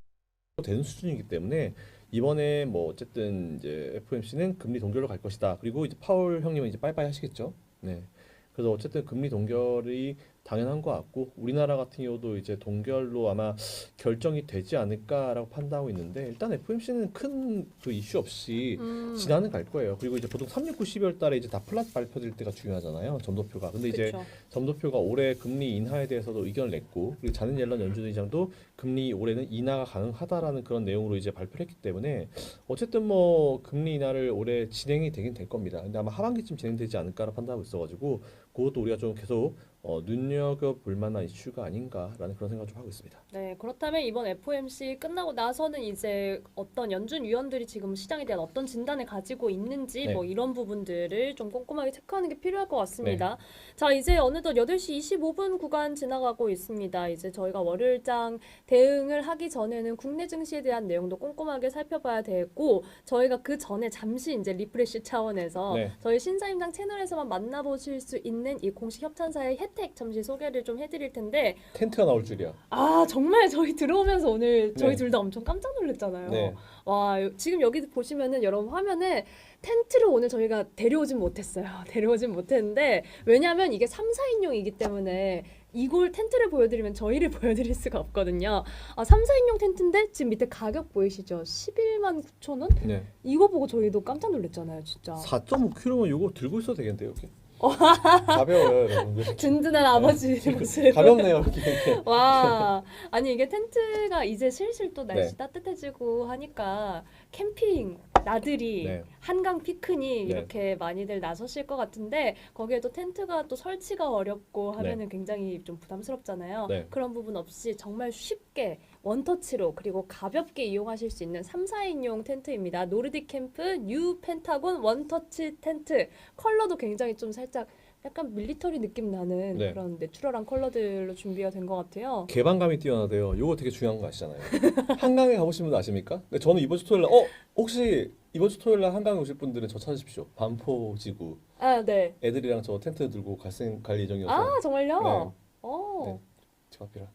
되는 수준이기 때문에 이번에 뭐 어쨌든 이제 FOMC는 금리 동결로 갈 것이다. 그리고 이제 파월 형님은 이제 빠이빠이 하시겠죠. 네. 그래서 어쨌든 금리 동결이 당연한 것 같고 우리나라 같은 경우도 이제 동결로 아마 결정이 되지 않을까라고 판단하고 있는데 일단 FOMC는 큰 그 이슈 없이 지나는 갈 거예요. 그리고 이제 보통 3, 6, 9, 12월 달에 이제 다 플랫 발표될 때가 중요하잖아요. 점도표가. 근데 이제 그쵸. 점도표가 올해 금리 인하에 대해서도 의견을 냈고 그리고 자넷 옐런 연준 의장도 금리 올해는 인하가 가능하다라는 그런 내용으로 이제 발표를 했기 때문에 어쨌든 뭐 금리 인하를 올해 진행이 되긴 될 겁니다. 근데 아마 하반기쯤 진행되지 않을까라 판단하고 있어가지고 그것도 우리가 좀 계속 눈여겨볼 만한 이슈가 아닌가라는 그런 생각을 좀 하고 있습니다. 네, 그렇다면 이번 FOMC 끝나고 나서는 이제 어떤 연준 위원들이 지금 시장에 대한 어떤 진단을 가지고 있는지 네. 뭐 이런 부분들을 좀 꼼꼼하게 체크하는 게 필요할 것 같습니다. 자, 이제 어느덧 8시 25분 구간 지나가고 있습니다. 이제 저희가 월요일장 대응을 하기 전에는 국내 증시에 대한 내용도 꼼꼼하게 살펴봐야 되고 저희가 그 전에 잠시 이제 리프레시 차원에서 네. 저희 신사임당 채널에서만 만나보실 수 있는 이 공식 협찬사의 혜택 잠시 소개를 좀 해드릴 텐데 텐트가 나올 줄이야. 아 정말 저희 들어오면서 오늘 저희 네. 둘 다 엄청 깜짝 놀랐잖아요. 네. 와 지금 여기 보시면은 여러분 화면에 텐트를 오늘 저희가 데려오진 못했어요. 데려오진 못했는데 왜냐하면 이게 3, 4인용이기 때문에 이걸 텐트를 보여드리면 저희를 보여드릴 수가 없거든요. 아 3, 4인용 텐트인데 지금 밑에 가격 보이시죠? 11만 9천 원? 네. 이거 보고 저희도 깜짝 놀랐잖아요, 진짜. 4.5kg면 이거 들고 있어도 되겠는데 여기. 가벼워요, 여러분들. 든든한 아버지 모습. 가볍네요, 이렇게. 와, 아니 이게 텐트가 이제 슬슬 또 날씨 네. 따뜻해지고 하니까 캠핑, 나들이, 네. 한강 피크닉 네. 이렇게 많이들 나서실 것 같은데 거기에도 텐트가 또 설치가 어렵고 하면은 굉장히 좀 부담스럽잖아요. 네. 그런 부분 없이 정말 쉽게 원터치로 그리고 가볍게 이용하실 수 있는 3, 4인용 텐트입니다. 노르딕 캠프 뉴 펜타곤 원터치 텐트. 컬러도 굉장히 좀 살짝 약간 밀리터리 느낌 나는 네. 그런 내추럴한 컬러들로 준비가 된 것 같아요. 개방감이 뛰어나대요. 요거 되게 중요한 거 아시잖아요. 한강에 가보신 분 아십니까? 근데 저는 이번 주 토요일 날 혹시 이번 주 토요일 날 한강에 오실 분들은 저 찾으십시오. 반포지구. 아, 네. 애들이랑 저 텐트 들고 갈 예정이어서. 아, 정말요? 네. 어. 네. 집 앞이라.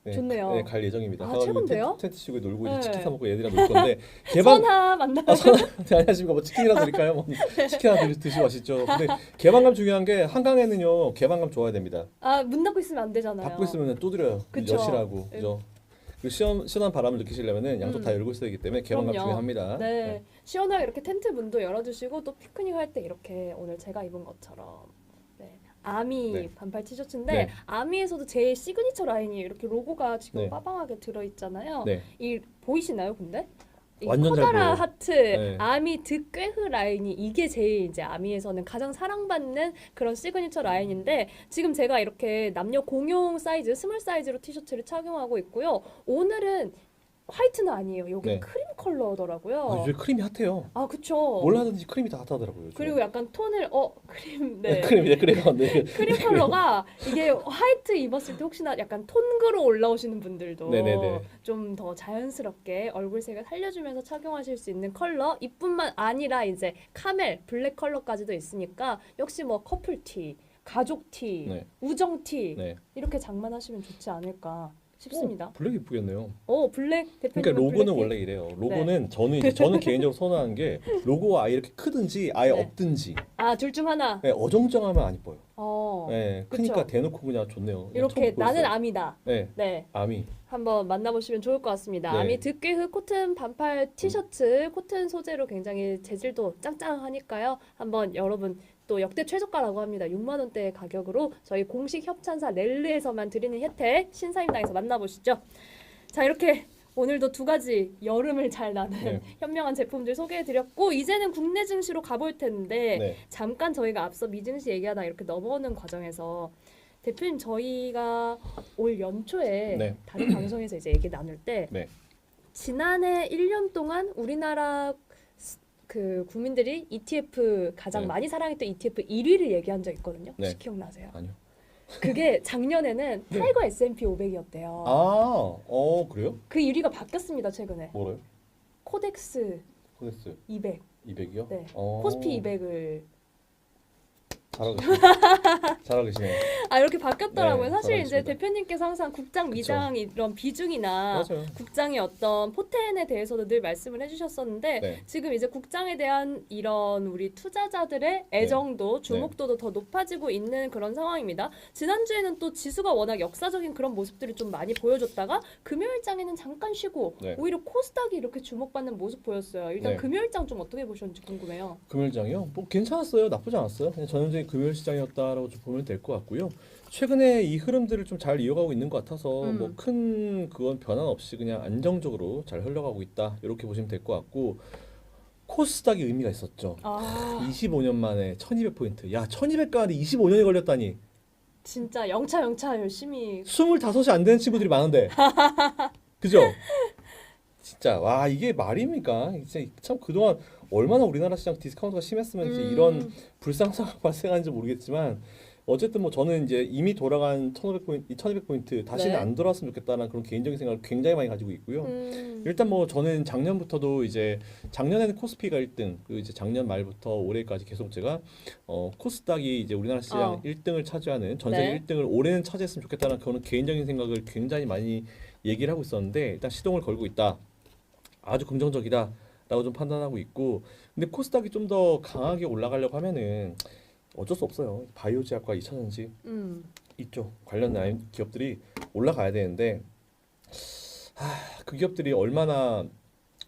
네, 좋네요. 네, 갈 예정입니다. 아, 가가지고 최고인데요? 텐트 치고 놀고 네. 이제 치킨 사 먹고 애들이랑 놀 건데 개방 선하 만나. 네, 안녕하십니까. 뭐 치킨이라도 드릴까요? 뭐 치킨 하나 드시고 가시죠. 근데 개방감 중요한 게 한강에는요 개방감 좋아야 됩니다. 아, 문 닫고 있으면 안 되잖아요. 닫고 있으면 또 드려요. 그쵸. 여시라고 그죠. 그리고 시원한 바람을 느끼시려면은 양쪽 다 열고 있어야 되기 때문에 개방감 그럼요. 중요합니다. 네. 시원하게 이렇게 텐트 문도 열어주시고 또 피크닉 할 때 이렇게 오늘 제가 입은 것처럼 네. 아미 네. 반팔 티셔츠인데 네. 아미에서도 제 시그니처 라인이 이렇게 로고가 지금 네. 빠방하게 들어있잖아요. 네. 이 보이시나요, 근데? 이 완전 잘 커다란 보여요. 하트, 네. 아미 득꿰흐 라인이 이게 제일 이제 아미에서는 가장 사랑받는 그런 시그니처 라인인데 지금 제가 이렇게 남녀 공용 사이즈, 스몰 사이즈로 티셔츠를 착용하고 있고요. 오늘은 화이트는 아니에요. 이게 네. 크림 컬러더라고요. 요즘 크림이 핫해요. 아, 그쵸. 뭘 하든지 크림이 다 핫하더라고요. 요즘. 그리고 약간 톤을 크림 네. 크림이네 크림. 네. 크림 컬러가 이게 화이트 입었을 때 혹시나 약간 톤그로 올라오시는 분들도 네네네. 좀 더 자연스럽게 얼굴색을 살려주면서 착용하실 수 있는 컬러 이뿐만 아니라 이제 카멜 블랙 컬러까지도 있으니까 역시 뭐 커플티, 가족티, 네. 우정티 네. 이렇게 장만하시면 좋지 않을까 싶습니다. 블랙 이쁘겠네요. 블랙 대표님 그러니까 로고는 원래 이래요. 로고는 저는 개인적으로 선호하는 게 로고가 아예 이렇게 크든지 아예 네. 없든지 둘 중 하나. 네, 어정쩡하면 안 이뻐요. 네, 그쵸. 크니까 대놓고 그냥 좋네요. 이렇게 처음 나는 보였어요. 아미다. 네, 네. 아미. 한번 만나보시면 좋을 것 같습니다. 네. 아미 득괴흐 코튼 반팔 티셔츠 코튼 소재로 굉장히 재질도 짱짱하니까요. 한번 여러분 또 역대 최저가라고 합니다. 6만 원대의 가격으로 저희 공식 협찬사 넬르에서만 드리는 혜택 신사임당에서 만나보시죠. 자 이렇게 오늘도 두 가지 여름을 잘 나는 네. 현명한 제품들 소개해드렸고 이제는 국내 증시로 가볼 텐데 네. 잠깐 저희가 앞서 미증시 얘기하다 이렇게 넘어오는 과정에서 대표님 저희가 올 연초에 네. 다른 방송에서 이제 얘기 나눌 때 네. 지난해 1년 동안 우리나라 그 국민들이 ETF 가장 네. 많이 사랑했던 ETF 1위를 얘기한 적 있거든요. 네. 혹시 기억나세요? 아니요. 그게 작년에는 네. 타이거 S&P 500이었대요. 그래요? 그 1위가 바뀌었습니다 최근에. 뭐래요? 코덱스 코덱스 200. 200이요? 네. 코스피 200을 잘하고 계시네요. 잘하고 계시네요. 아 이렇게 바뀌었더라고요. 네, 사실 이제 잘하셨습니다. 대표님께서 항상 국장, 그쵸. 미장 이런 비중이나 맞아요. 국장의 어떤 포텐에 대해서도 늘 말씀을 해주셨었는데 네. 지금 이제 국장에 대한 이런 우리 투자자들의 애정도 주목도도 더 높아지고 있는 그런 상황입니다. 지난주에는 또 지수가 워낙 역사적인 그런 모습들을 좀 많이 보여줬다가 금요일장에는 잠깐 쉬고 네. 오히려 코스닥이 이렇게 주목받는 모습 보였어요. 일단 네. 금요일장 좀 어떻게 보셨는지 궁금해요. 금요일장이요? 뭐 괜찮았어요. 나쁘지 않았어요. 그냥 전형적인 금요일 시장이었다라고 좀 보면 될 것 같고요. 최근에 이 흐름들을 좀 잘 이어가고 있는 것 같아서 뭐 큰 그건 변화 없이 그냥 안정적으로 잘 흘러가고 있다. 이렇게 보시면 될 것 같고 코스닥이 의미가 있었죠. 아 25년 만에 1200포인트. 야, 1200 가는데 25년이 걸렸다니. 진짜 영차 열심히 25이 안 되는 친구들이 많은데. 그죠? 진짜 와 이게 말입니까? 진짜 참 그동안 얼마나 우리나라 시장 디스카운트가 심했으면 이제 이런 불상사가 발생하는지 모르겠지만 어쨌든 뭐 저는 이제 이미 돌아간 1500포인트, 1200포인트 다시는 네. 안 돌아왔으면 좋겠다는 그런 개인적인 생각을 굉장히 많이 가지고 있고요. 일단 뭐 저는 작년부터도 이제 작년에는 코스피가 1등, 그리고 이제 작년 말부터 올해까지 계속 제가 코스닥이 이제 우리나라 시장 1등을 차지하는 전 세계 네. 1등을 올해는 차지했으면 좋겠다는 그런 개인적인 생각을 굉장히 많이 얘기를 하고 있었는데 일단 시동을 걸고 있다. 아주 긍정적이다라고 좀 판단하고 있고 근데 코스닥이 좀 더 강하게 올라가려고 하면은 어쩔 수 없어요. 바이오제약과 2차전지 이쪽 관련 라인 기업들이 올라가야 되는데 그 기업들이 얼마나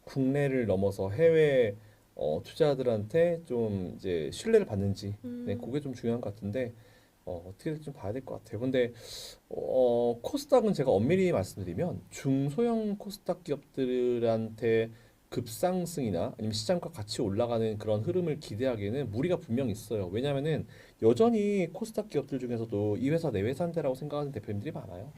국내를 넘어서 해외 투자자들한테 좀 이제 신뢰를 받는지 네, 그게 좀 중요한 것 같은데 어떻게 될지 좀 봐야 될 것 같아요. 근데 코스닥은 제가 엄밀히 말씀드리면 중소형 코스닥 기업들한테 급상승이나 아니면 시장과 같이 올라가는 그런 흐름을 기대하기에는 무리가 분명히 있어요. 왜냐하면은 여전히 코스닥 기업들 중에서도 이 회사 내 회사인데라고 생각하는 대표님들이 많아요.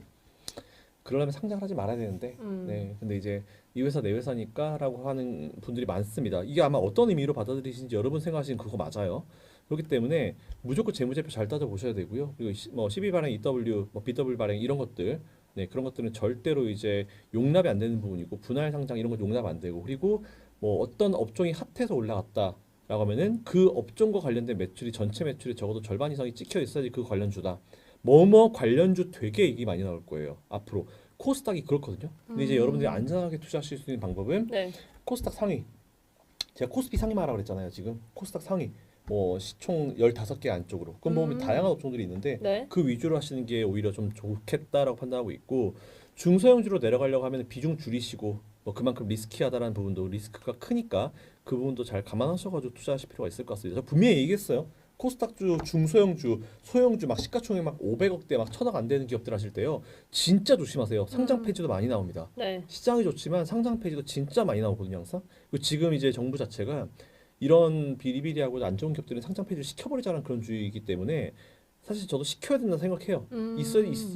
그러려면 상장을 하지 말아야 되는데, 네. 근데 이제 이 회사 내 회사니까라고 하는 분들이 많습니다. 이게 아마 어떤 의미로 받아들이시는지 여러분 생각하시는 그거 맞아요. 그렇기 때문에 무조건 재무제표 잘 따져 보셔야 되고요. 그리고 뭐 12 발행, EW, 뭐 BW 발행 이런 것들, 네 그런 것들은 절대로 이제 용납이 안 되는 부분이고 분할 상장 이런 건 용납 안 되고 그리고 뭐 어떤 업종이 핫해서 올라갔다. 라고 하면은 그 업종과 관련된 매출이 전체 매출의 적어도 절반 이상이 찍혀 있어야지 그 관련주다. 뭐뭐 관련주 되게 얘기 많이 나올 거예요. 앞으로 코스닥이 그렇거든요. 근데 이제 여러분들이 안전하게 투자하실 수 있는 방법은 네. 코스닥 상위. 제가 코스피 상위 말하라고 그랬잖아요. 지금 코스닥 상위. 뭐 시총 15개 안쪽으로. 그건 보면 다양한 업종들이 있는데 네. 그 위주로 하시는 게 오히려 좀 좋겠다라고 판단하고 있고 중소형주로 내려가려고 하면 비중 줄이시고 뭐 그만큼 리스키하다라는 부분도 리스크가 크니까 그 부분도 잘 감안하셔가지고 투자하실 필요가 있을 것 같습니다. 저 분명히 얘기했어요. 코스닥주, 중소형주, 소형주 막 시가총액 막 500억대 막 1000억 안 되는 기업들 하실 때요. 진짜 조심하세요. 상장 폐지도 많이 나옵니다. 네. 시장이 좋지만 상장 폐지도 진짜 많이 나오거든요, 항상. 그리고 지금 이제 정부 자체가 이런 비리비리하고 안 좋은 기업들은 상장 폐지를 시켜버리자는 그런 주의이기 때문에 사실 저도 시켜야 된다 생각해요.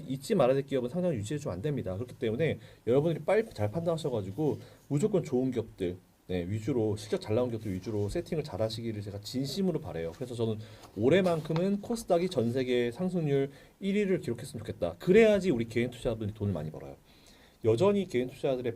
있지 말아야 될 기업은 상장 유지해주면 안 됩니다. 그렇기 때문에 여러분들이 빨리 잘 판단하셔가지고 무조건 좋은 기업들 네, 위주로 실적 잘 나온 기업들 위주로 세팅을 잘 하시기를 제가 진심으로 바래요. 그래서 저는 올해만큼은 코스닥이 전 세계 상승률 1위를 기록했으면 좋겠다. 그래야지 우리 개인 투자자분들이 돈을 많이 벌어요. 여전히 개인 투자자들의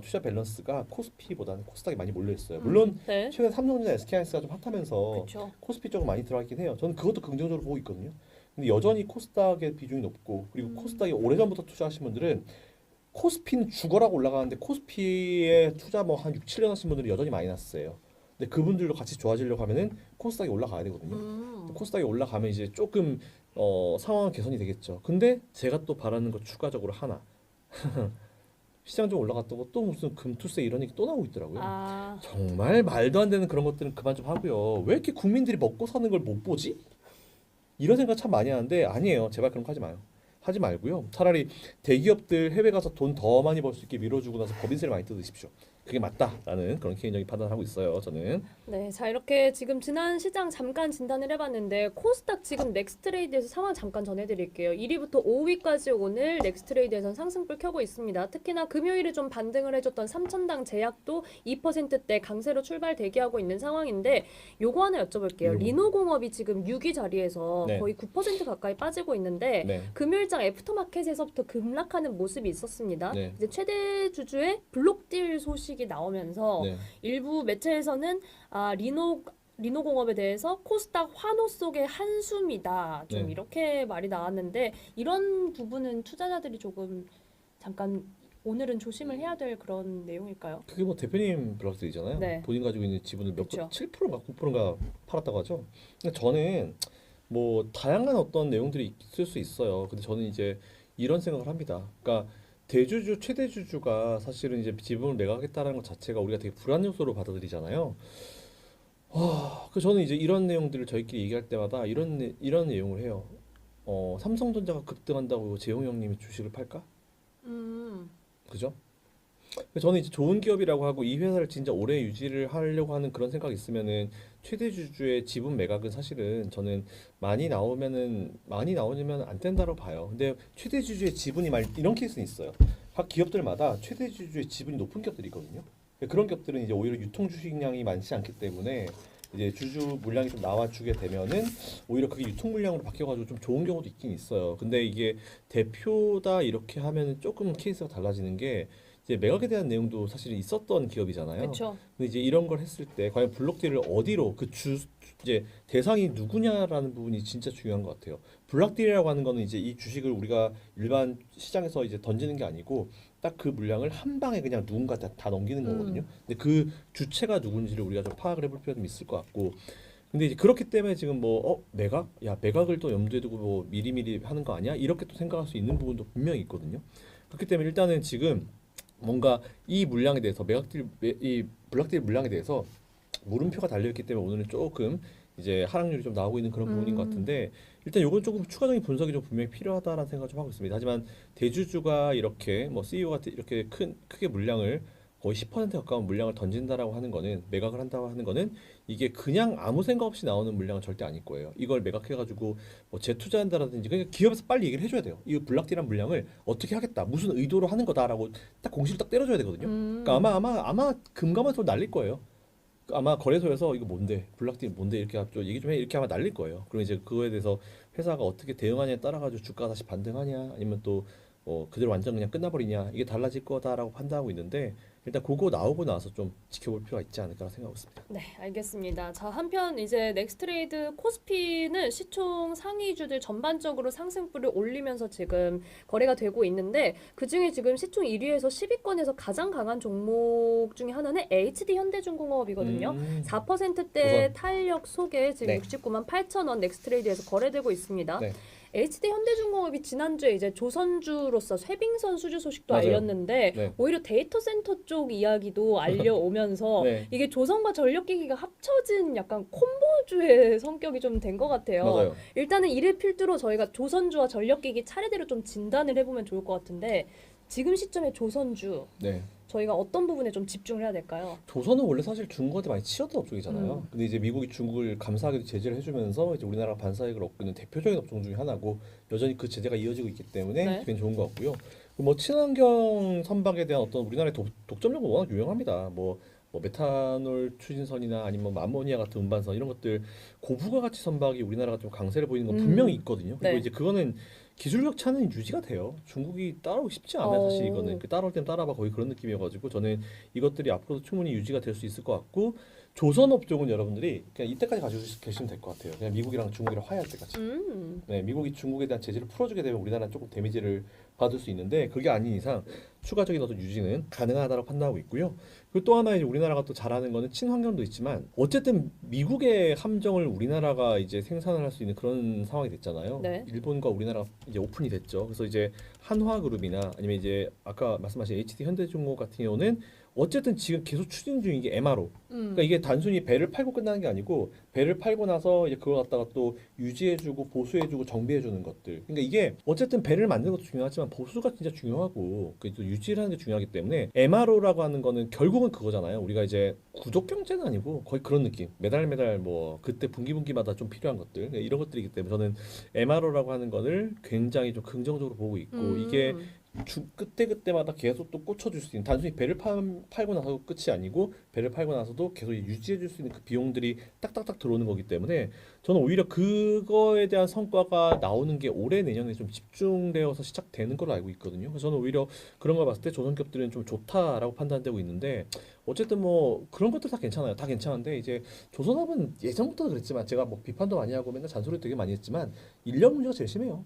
투자 밸런스가 코스피보다는 코스닥이 많이 몰려 있어요. 물론 네. 최근 삼성전자, SK하이닉스가 좀 핫하면서 그렇죠. 코스피 쪽으로 많이 들어가긴 해요. 저는 그것도 긍정적으로 보고 있거든요. 근데 여전히 코스닥의 비중이 높고 그리고 코스닥이 오래전부터 투자하신 분들은 코스피는 죽어라고 올라가는데 코스피에 투자 뭐 한 6, 7년 하신 분들이 여전히 마이너스예요. 근데 그분들도 같이 좋아지려고 하면은 코스닥이 올라가야 되거든요. 코스닥이 올라가면 이제 조금 상황 개선이 되겠죠. 근데 제가 또 바라는 거 추가적으로 하나 시장 좀 올라갔다고 또 무슨 금투세 이런 얘기 또 나오고 있더라고요. 아, 정말 말도 안 되는 그런 것들은 그만 좀 하고요. 왜 이렇게 국민들이 먹고 사는 걸 못 보지? 이런 생각 참 많이 하는데 아니에요. 제발 그런 거 하지 마요. 하지 말고요. 차라리 대기업들 해외 가서 돈 더 많이 벌 수 있게 밀어주고 나서 법인세를 많이 뜯으십시오. 그게 맞다라는 그런 개인적인 판단을 하고 있어요. 저는. 네. 자, 이렇게 지금 지난 시장 잠깐 진단을 해봤는데 코스닥 지금 넥스트레이드에서 상황 잠깐 전해드릴게요. 1위부터 5위까지 오늘 넥스트레이드에선 상승불 켜고 있습니다. 특히나 금요일에 좀 반등을 해줬던 삼천당 제약도 2%대 강세로 출발 대기하고 있는 상황인데 요거 하나 여쭤볼게요. 요거. 리노공업이 지금 6위 자리에서 네. 거의 9% 가까이 빠지고 있는데 네. 금요일장 애프터마켓에서부터 급락하는 모습이 있었습니다. 네. 이제 최대 주주의 블록딜 소식이 나오면서 네. 일부 매체에서는 리노 리노공업에 대해서 코스닥 환호 속의 한숨이다. 좀 네. 이렇게 말이 나왔는데 이런 부분은 투자자들이 조금 잠깐 오늘은 조심을 해야 될 그런 내용일까요? 그게 뭐 대표님 블락들이잖아요. 네. 본인 가지고 있는 지분을 그쵸. 7%인가 9%인가 팔았다고 하죠. 근데 저는 뭐 다양한 어떤 내용들이 있을 수 있어요. 근데 저는 이제 이런 생각을 합니다. 그러니까 대주주 최대주주가 사실은 이제 지분을 매각하겠다는 것 자체가 우리가 되게 불안 요소로 받아들이잖아요. 그 저는 이제 이런 내용들을 저희끼리 얘기할 때마다 이런 내용을 해요. 삼성전자가 급등한다고 재용 형님이 주식을 팔까? 음, 그죠? 저는 이제 좋은 기업이라고 하고 이 회사를 진짜 오래 유지를 하려고 하는 그런 생각이 있으면은 최대 주주의 지분 매각은 사실은 저는 많이 나오면 안 된다고 봐요. 근데 최대 주주의 지분이 이런 케이스는 있어요. 각 기업들마다 최대 주주의 지분이 높은 기업들이 있거든요. 그런 기업들은 이제 오히려 유통 주식량이 많지 않기 때문에 이제 주주 물량이 좀 나와주게 되면은 오히려 그게 유통 물량으로 바뀌어가지고 좀 좋은 경우도 있긴 있어요. 근데 이게 대표다 이렇게 하면은 조금 케이스가 달라지는 게 이제 매각에 대한 내용도 사실 있었던 기업이잖아요. 그렇죠. 근데 이제 이런 걸 했을 때 과연 블록딜을 어디로 이제 대상이 누구냐라는 부분이 진짜 중요한 것 같아요. 블록딜이라고 하는 거는 이제 이 주식을 우리가 일반 시장에서 이제 던지는 게 아니고 딱 그 물량을 한 방에 그냥 누군가한테 다 넘기는 거거든요. 근데 그 주체가 누군지를 우리가 좀 파악을 해볼 필요가 좀 있을 것 같고. 근데 이제 그렇기 때문에 지금 뭐 매각? 야 매각을 또 염두에 두고 뭐 미리미리 하는 거 아니야? 이렇게 또 생각할 수 있는 부분도 분명히 있거든요. 그렇기 때문에 일단은 지금 뭔가 이 물량에 대해서 이 블락딜 물량에 대해서 물음표가 달려있기 때문에 오늘은 조금 이제 하락률이 좀 나오고 있는 그런 부분인 것 음, 같은데 일단 요건 조금 추가적인 분석이 좀 분명히 필요하다라는 생각을 좀 하고 있습니다. 하지만 대주주가 이렇게 뭐 CEO가 이렇게 크게 물량을 거의 10% 가까운 물량을 던진다라고 하는 거는 매각을 한다고 하는 거는 이게 그냥 아무 생각 없이 나오는 물량은 절대 아닐 거예요. 이걸 매각해가지고 뭐 재투자한다라든지 그러니까 기업에서 빨리 얘기를 해줘야 돼요. 이 블락딜한 물량을 어떻게 하겠다, 무슨 의도로 하는 거다라고 딱 공식을 딱 때려줘야 되거든요. 그러니까 음, 아마 금감원에서 날릴 거예요. 아마 거래소에서 이거 뭔데 블락딜 뭔데 이렇게 좀 얘기 좀 해 이렇게 아마 날릴 거예요. 그리고 이제 그거에 대해서 회사가 어떻게 대응하냐에 따라 가지고 주가가 다시 반등하냐 아니면 또 그대로 완전 그냥 끝나버리냐 이게 달라질 거다라고 판단하고 있는데 일단 그거 나오고 나서 좀 지켜볼 필요가 있지 않을까 생각하고 있습니다. 네, 알겠습니다. 자, 한편 이제 넥스트레이드 코스피는 시총 상위주들 전반적으로 상승폭을 올리면서 지금 거래가 되고 있는데 그중에 지금 시총 1위에서 10위권에서 가장 강한 종목 중에 하나는 HD 현대중공업이거든요. 음, 4%대 탄력 속에 지금 네, 69만 8천 원 넥스트레이드에서 거래되고 있습니다. 네, HD 현대중공업이 지난주에 이제 조선주로서 쇠빙선 수주 소식도 맞아요. 알렸는데 네, 오히려 데이터 센터 쪽 이야기도 알려오면서 네, 이게 조선과 전력기기가 합쳐진 약간 콤보주의 성격이 좀 된 것 같아요. 맞아요. 일단은 이를 필두로 저희가 조선주와 전력기기 차례대로 좀 진단을 해보면 좋을 것 같은데 지금 시점에 조선주 네. 저희가 어떤 부분에 좀 집중을 해야 될까요? 조선은 원래 사실 중국한테 많이 치였던 업종이잖아요. 음, 근데 이제 미국이 중국을 감사하게도 제재를 해주면서 이제 우리나라가 반사이익을 얻고 있는 대표적인 업종 중에 하나고 여전히 그 제재가 이어지고 있기 때문에 네. 굉장히 좋은 것 같고요. 그리고 뭐 친환경 선박에 대한 어떤 우리나라의 독점력은 워낙 유명합니다. 뭐 메탄올 추진선이나 아니면 뭐 암모니아 같은 운반선 이런 것들 고부가 가치 선박이 우리나라가 좀 강세를 보이는 건 분명히 있거든요. 그리고 네. 이제 그거는 기술력 차는 유지가 돼요. 중국이 따라오기 쉽지 않아요. 사실 이거는 어, 따라올 땐 따라봐 거의 그런 느낌이어가지고 저는 이것들이 앞으로도 충분히 유지가 될 수 있을 것 같고 조선 업종은 여러분들이 그냥 이때까지 가지고 계시면 될 것 같아요. 그냥 미국이랑 중국이랑 화해할 때까지. 네, 미국이 중국에 대한 제재를 풀어주게 되면 우리나라는 조금 데미지를 받을 수 있는데 그게 아닌 이상 추가적인 어떤 유지는 가능하다고 판단하고 있고요. 그리고 또 하나 이제 우리나라가 또 잘하는 거는 친환경도 있지만 어쨌든 미국의 함정을 우리나라가 이제 생산을 할 수 있는 그런 상황이 됐잖아요. 네. 일본과 우리나라가 이제 오픈이 됐죠. 그래서 이제 한화그룹이나 아니면 이제 아까 말씀하신 HD 현대중공업 같은 경우는 어쨌든 지금 계속 추진 중인 게 MRO. 그러니까 이게 단순히 배를 팔고 끝나는 게 아니고 배를 팔고 나서 이제 그걸 갖다가 또 유지해주고 보수해주고 정비해주는 것들. 그러니까 이게 어쨌든 배를 만드는 것도 중요하지만 보수가 진짜 중요하고 그 또 유지를 하는 게 중요하기 때문에 MRO라고 하는 거는 결국은 그거잖아요. 우리가 이제 구독 경제는 아니고 거의 그런 느낌. 매달 뭐 그때 분기마다 좀 필요한 것들 이런 것들이기 때문에 저는 MRO라고 하는 거를 굉장히 좀 긍정적으로 보고 있고 이게 음, 그때마다 계속 또 꽂혀줄 수 있는 단순히 배를 팔고 나서 끝이 아니고 배를 팔고 나서도 계속 유지해줄 수 있는 그 비용들이 딱딱딱 들어오는 거기 때문에 저는 오히려 그거에 대한 성과가 나오는 게 올해 내년에 좀 집중되어서 시작되는 걸로 알고 있거든요. 그래서 저는 오히려 그런 걸 봤을 때 조선기업들은 좀 좋다라고 판단되고 있는데 어쨌든 뭐 그런 것들 다 괜찮아요. 다 괜찮은데 이제 조선업은 예전부터 그랬지만 제가 뭐 비판도 많이 하고 맨날 잔소리 되게 많이 했지만 인력 문제가 제일 심해요.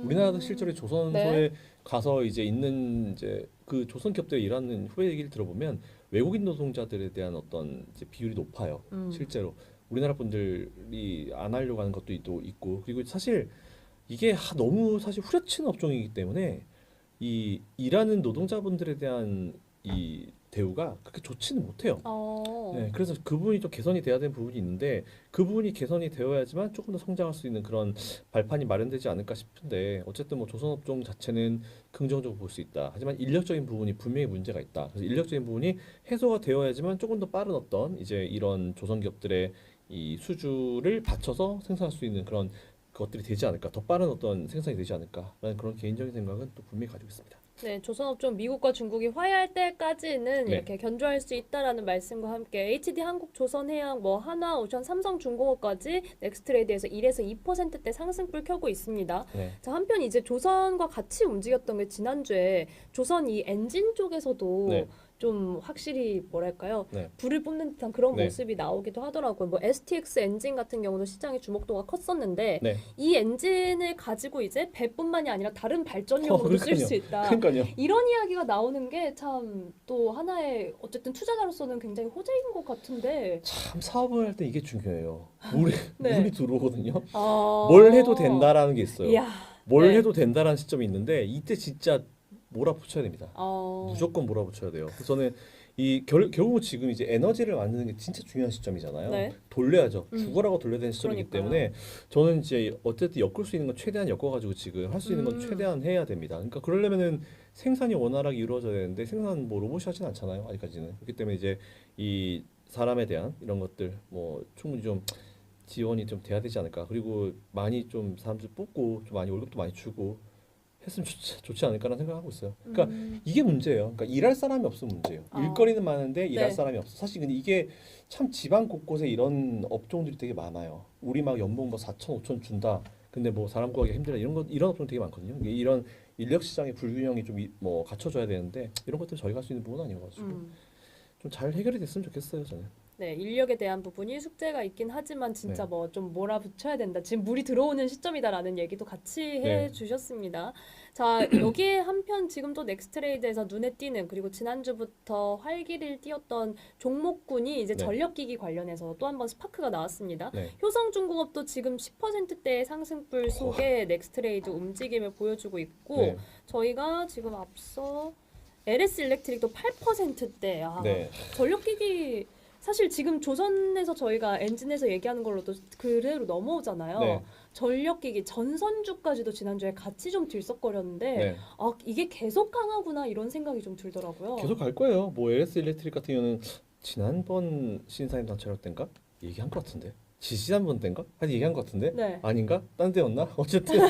우리나라도 실제로 조선소에 네. 가서 이제 있는 이제 그 조선 기업들에 일하는 후배 얘기를 들어보면 외국인 노동자들에 대한 어떤 이제 비율이 높아요. 실제로 우리나라 분들이 안 하려고 하는 것도 또 있고 그리고 사실 이게 너무 사실 후려치는 업종이기 때문에 이 일하는 노동자분들에 대한 이 대우가 그렇게 좋지는 못해요. 네, 그래서 그 부분이 좀 개선이 돼야 되는 부분이 있는데 그 부분이 개선이 되어야지만 조금 더 성장할 수 있는 그런 발판이 마련되지 않을까 싶은데 어쨌든 뭐 조선업종 자체는 긍정적으로 볼 수 있다. 하지만 인력적인 부분이 분명히 문제가 있다. 그래서 인력적인 부분이 해소가 되어야지만 조금 더 빠른 어떤 이제 이런 조선기업들의 이 수주를 받쳐서 생산할 수 있는 그런 것들이 되지 않을까. 더 빠른 어떤 생산이 되지 않을까라는 그런 개인적인 생각은 또 분명히 가지고 있습니다. 네, 조선업종 미국과 중국이 화해할 때까지는 네. 이렇게 견조할 수 있다라는 말씀과 함께 HD 한국, 조선해양, 뭐 한화, 오션, 삼성중공업까지 넥스트레이드에서 1에서 2%대 상승불 켜고 있습니다. 네. 자, 한편 이제 조선과 같이 움직였던 게 지난주에 조선 이 엔진 쪽에서도 네. 좀 확실히 뭐랄까요? 네. 불을 뿜는 듯한 그런 네. 모습이 나오기도 하더라고요. 뭐 STX 엔진 같은 경우도 시장의 주목도가 컸었는데 네. 이 엔진을 가지고 이제 배뿐만이 아니라 다른 발전용으로도 쓸 그러니까요. 수 있다. 그러니까요. 이런 이야기가 나오는 게 참 또 하나의 어쨌든 투자자로서는 굉장히 호재인 것 같은데. 참 사업을 할 때 이게 중요해요. 물이 네. 물이 들어오거든요. 아. 뭘 해도 된다라는 게 있어요. 이야. 뭘 네. 해도 된다라는 시점이 있는데 이때 진짜 몰아붙여야 됩니다. 무조건 몰아붙여야 돼요. 그래서 저는 이 결국 지금 이제 에너지를 만드는 게 진짜 중요한 시점이잖아요. 네. 돌려야죠. 죽어라고 돌려야 되는 시점이기 그러니까요. 때문에 저는 이제 어쨌든 엮을 수 있는 건 최대한 엮어가지고 지금 할 수 있는 건 음. 최대한 해야 됩니다. 그러니까 그러려면은 생산이 원활하게 이루어져야 되는데 생산 뭐 로봇이 하진 않잖아요. 아직까지는. 그렇기 때문에 이제 이 사람에 대한 이런 것들 뭐 충분히 좀 지원이 좀 돼야 되지 않을까. 그리고 많이 좀 사람들 뽑고 좀 많이 월급도 많이 주고 했으면 좋지 않을까라는 생각하고 있어요. 그러니까 이게 문제예요. 그러니까 일할 사람이 없으면 문제예요. 아. 일거리는 많은데 일할 네. 사람이 없어. 사실 근데 이게 참 지방 곳곳에 이런 업종들이 되게 많아요. 우리 막 연봉 뭐 4천, 5천 준다. 근데 뭐 사람 구하기 힘들다. 이런 업종 되게 많거든요. 이런 인력 시장의 불균형이 좀 뭐 갖춰져야 되는데 이런 것들 저희가 할 수 있는 부분은 아니어가지고 좀 잘 해결이 됐으면 좋겠어요. 저는. 네, 인력에 대한 부분이 숙제가 있긴 하지만 진짜 네. 뭐 좀 몰아붙여야 된다. 지금 물이 들어오는 시점이다라는 얘기도 같이 네. 해주셨습니다. 자, 여기에 한편 지금 또 넥스트레이드에서 눈에 띄는 그리고 지난주부터 활기를 띄웠던 종목군이 이제 네. 전력기기 관련해서 또 한 번 스파크가 나왔습니다. 네. 효성중공업도 지금 10%대의 상승불 속에 넥스트레이드 움직임을 보여주고 있고 네. 저희가 지금 앞서 LS 일렉트릭도 8%대. 네. 전력기기 사실 지금 조선에서 저희가 엔진에서 얘기하는 걸로도 그대로 넘어오잖아요. 네. 전력기기 전선주까지도 지난주에 같이 좀 들썩거렸는데 네. 아 이게 계속 강하구나 이런 생각이 좀 들더라고요. 계속 갈 거예요. 뭐 LS 일렉트릭 같은 경우는 지난번 신사임당 촬영 때인가 얘기한 것 같은데 지난번 때인가 한 얘기한 것 같은데 네. 아닌가 딴 데였나 어쨌든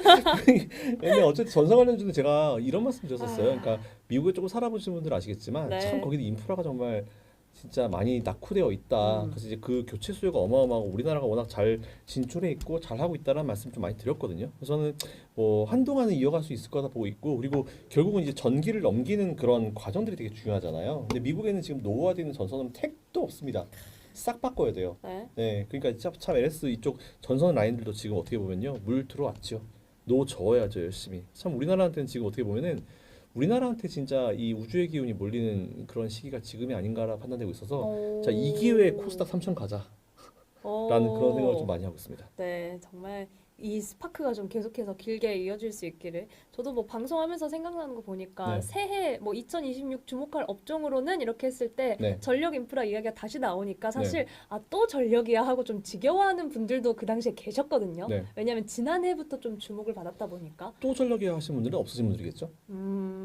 근데 어쨌든 전선 관련주는 제가 이런 말씀 드렸었어요. 그러니까 미국에 조금 살아보신 분들 아시겠지만 네. 참 거기도 인프라가 정말 진짜 많이 낙후되어 있다. 그래서 이제 그 교체 수요가 어마어마하고 우리나라가 워낙 잘 진출해 있고 잘 하고 있다는 말씀 좀 많이 드렸거든요. 그래서 저는 뭐 한동안은 이어갈 수 있을 거다 보고 있고 그리고 결국은 이제 전기를 넘기는 그런 과정들이 되게 중요하잖아요. 근데 미국에는 지금 노후화되는 전선은 택도 없습니다. 싹 바꿔야 돼요. 네. 네, 그러니까 참 LS 이쪽 전선 라인들도 지금 어떻게 보면요 물 들어왔죠. 노 저어야죠 열심히. 참 우리나라한테는 지금 어떻게 보면은 우리나라한테 진짜 이 우주의 기운이 몰리는 그런 시기가 지금이 아닌가라 판단되고 있어서 자, 이 기회에 코스닥 3천 가자라는 그런 생각을 좀 많이 하고 있습니다. 네, 정말 이 스파크가 좀 계속해서 길게 이어질 수 있기를. 저도 뭐 방송하면서 생각나는 거 보니까 네. 새해 뭐 2026 주목할 업종으로는 이렇게 했을 때 네. 전력 인프라 이야기가 다시 나오니까 사실 아 또 전력이야 하고 좀 지겨워하는 분들도 그 당시에 계셨거든요. 네. 왜냐하면 지난해부터 좀 주목을 받았다 보니까. 또 전력이 하신 분들은 없으신 분들이겠죠.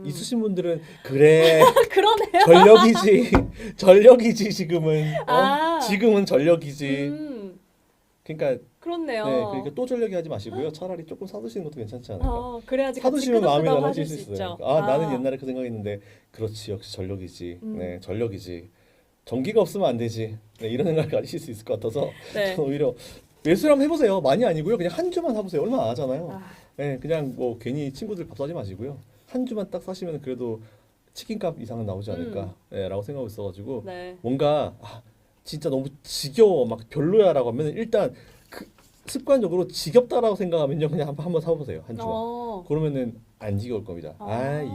있으신 분들은 그래 그러네요. 전력이지 지금은 아. 지금은 전력이지. 음. 그러니까 그렇네요. 네, 그러니까 또 전력이 하지 마시고요. 차라리 조금 사두시는 것도 괜찮지 않을까. 그래야지 같이 사두시면 마음이 끄덕끄덕 나눠질 하실 수 수 있어요. 있죠. 나는 옛날에 그 생각했는데 그렇지 역시 전력이지. 음. 네, 전력이지. 전기가 없으면 안 되지. 네, 이런 생각을 가지실 수 있을 것 같아서 네. 저는 오히려 매수를 한번 해보세요. 많이 아니고요. 그냥 한 주만 사보세요. 얼마 안 하잖아요. 아, 네, 그냥 뭐 괜히 친구들 밥 사지 마시고요. 한 주만 딱 사시면 그래도 치킨값 이상은 나오지 않을까, 네, 라고 생각하고 있어가지고 네. 뭔가 진짜 너무 지겨워 막 별로야라고 하면 일단 그 습관적으로 지겹다라고 생각하면요 그냥 한번 사보세요 한 주만. 그러면은 안 지겨울 겁니다.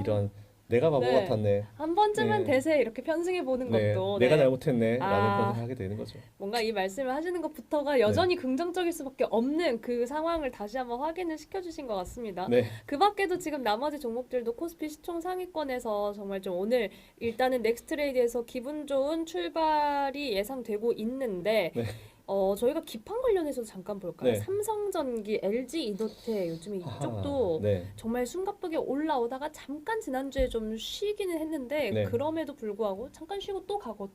이런 내가 바보 네. 같았네. 한 번쯤은 네. 대세 이렇게 편승해 보는 네, 것도 내가 네. 잘못했네라는 그런 생각하게 되는 거죠. 뭔가 이 말씀을 하시는 것부터가 여전히 긍정적일 수밖에 없는 그 상황을 다시 한번 확인을 시켜주신 것 같습니다. 네, 그 밖에도 지금 나머지 종목들도 코스피 시총 상위권에서 정말 좀 오늘 일단은 넥스트레이드에서 기분 좋은 출발이 예상되고 있는데 네. 저희가 기판 관련해서도 잠깐 볼까요? 네. 삼성전기, LG 이노테 요즘에 이쪽도 네. 정말 숨가쁘게 올라오다가 잠깐 지난주에 좀 쉬기는 했는데 네. 그럼에도 불구하고 잠깐 쉬고 또 가고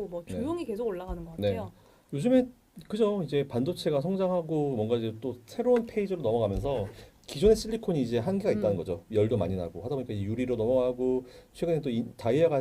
뭐 네. 조용히 계속 올라가는 것 네. 같아요. 요즘에 그죠 이제 반도체가 성장하고 뭔가 이제 또 새로운 페이지로 넘어가면서 기존의 실리콘이 이제 한계가 있다는 거죠. 열도 많이 나고 하다 보니까 유리로 넘어가고 최근에 또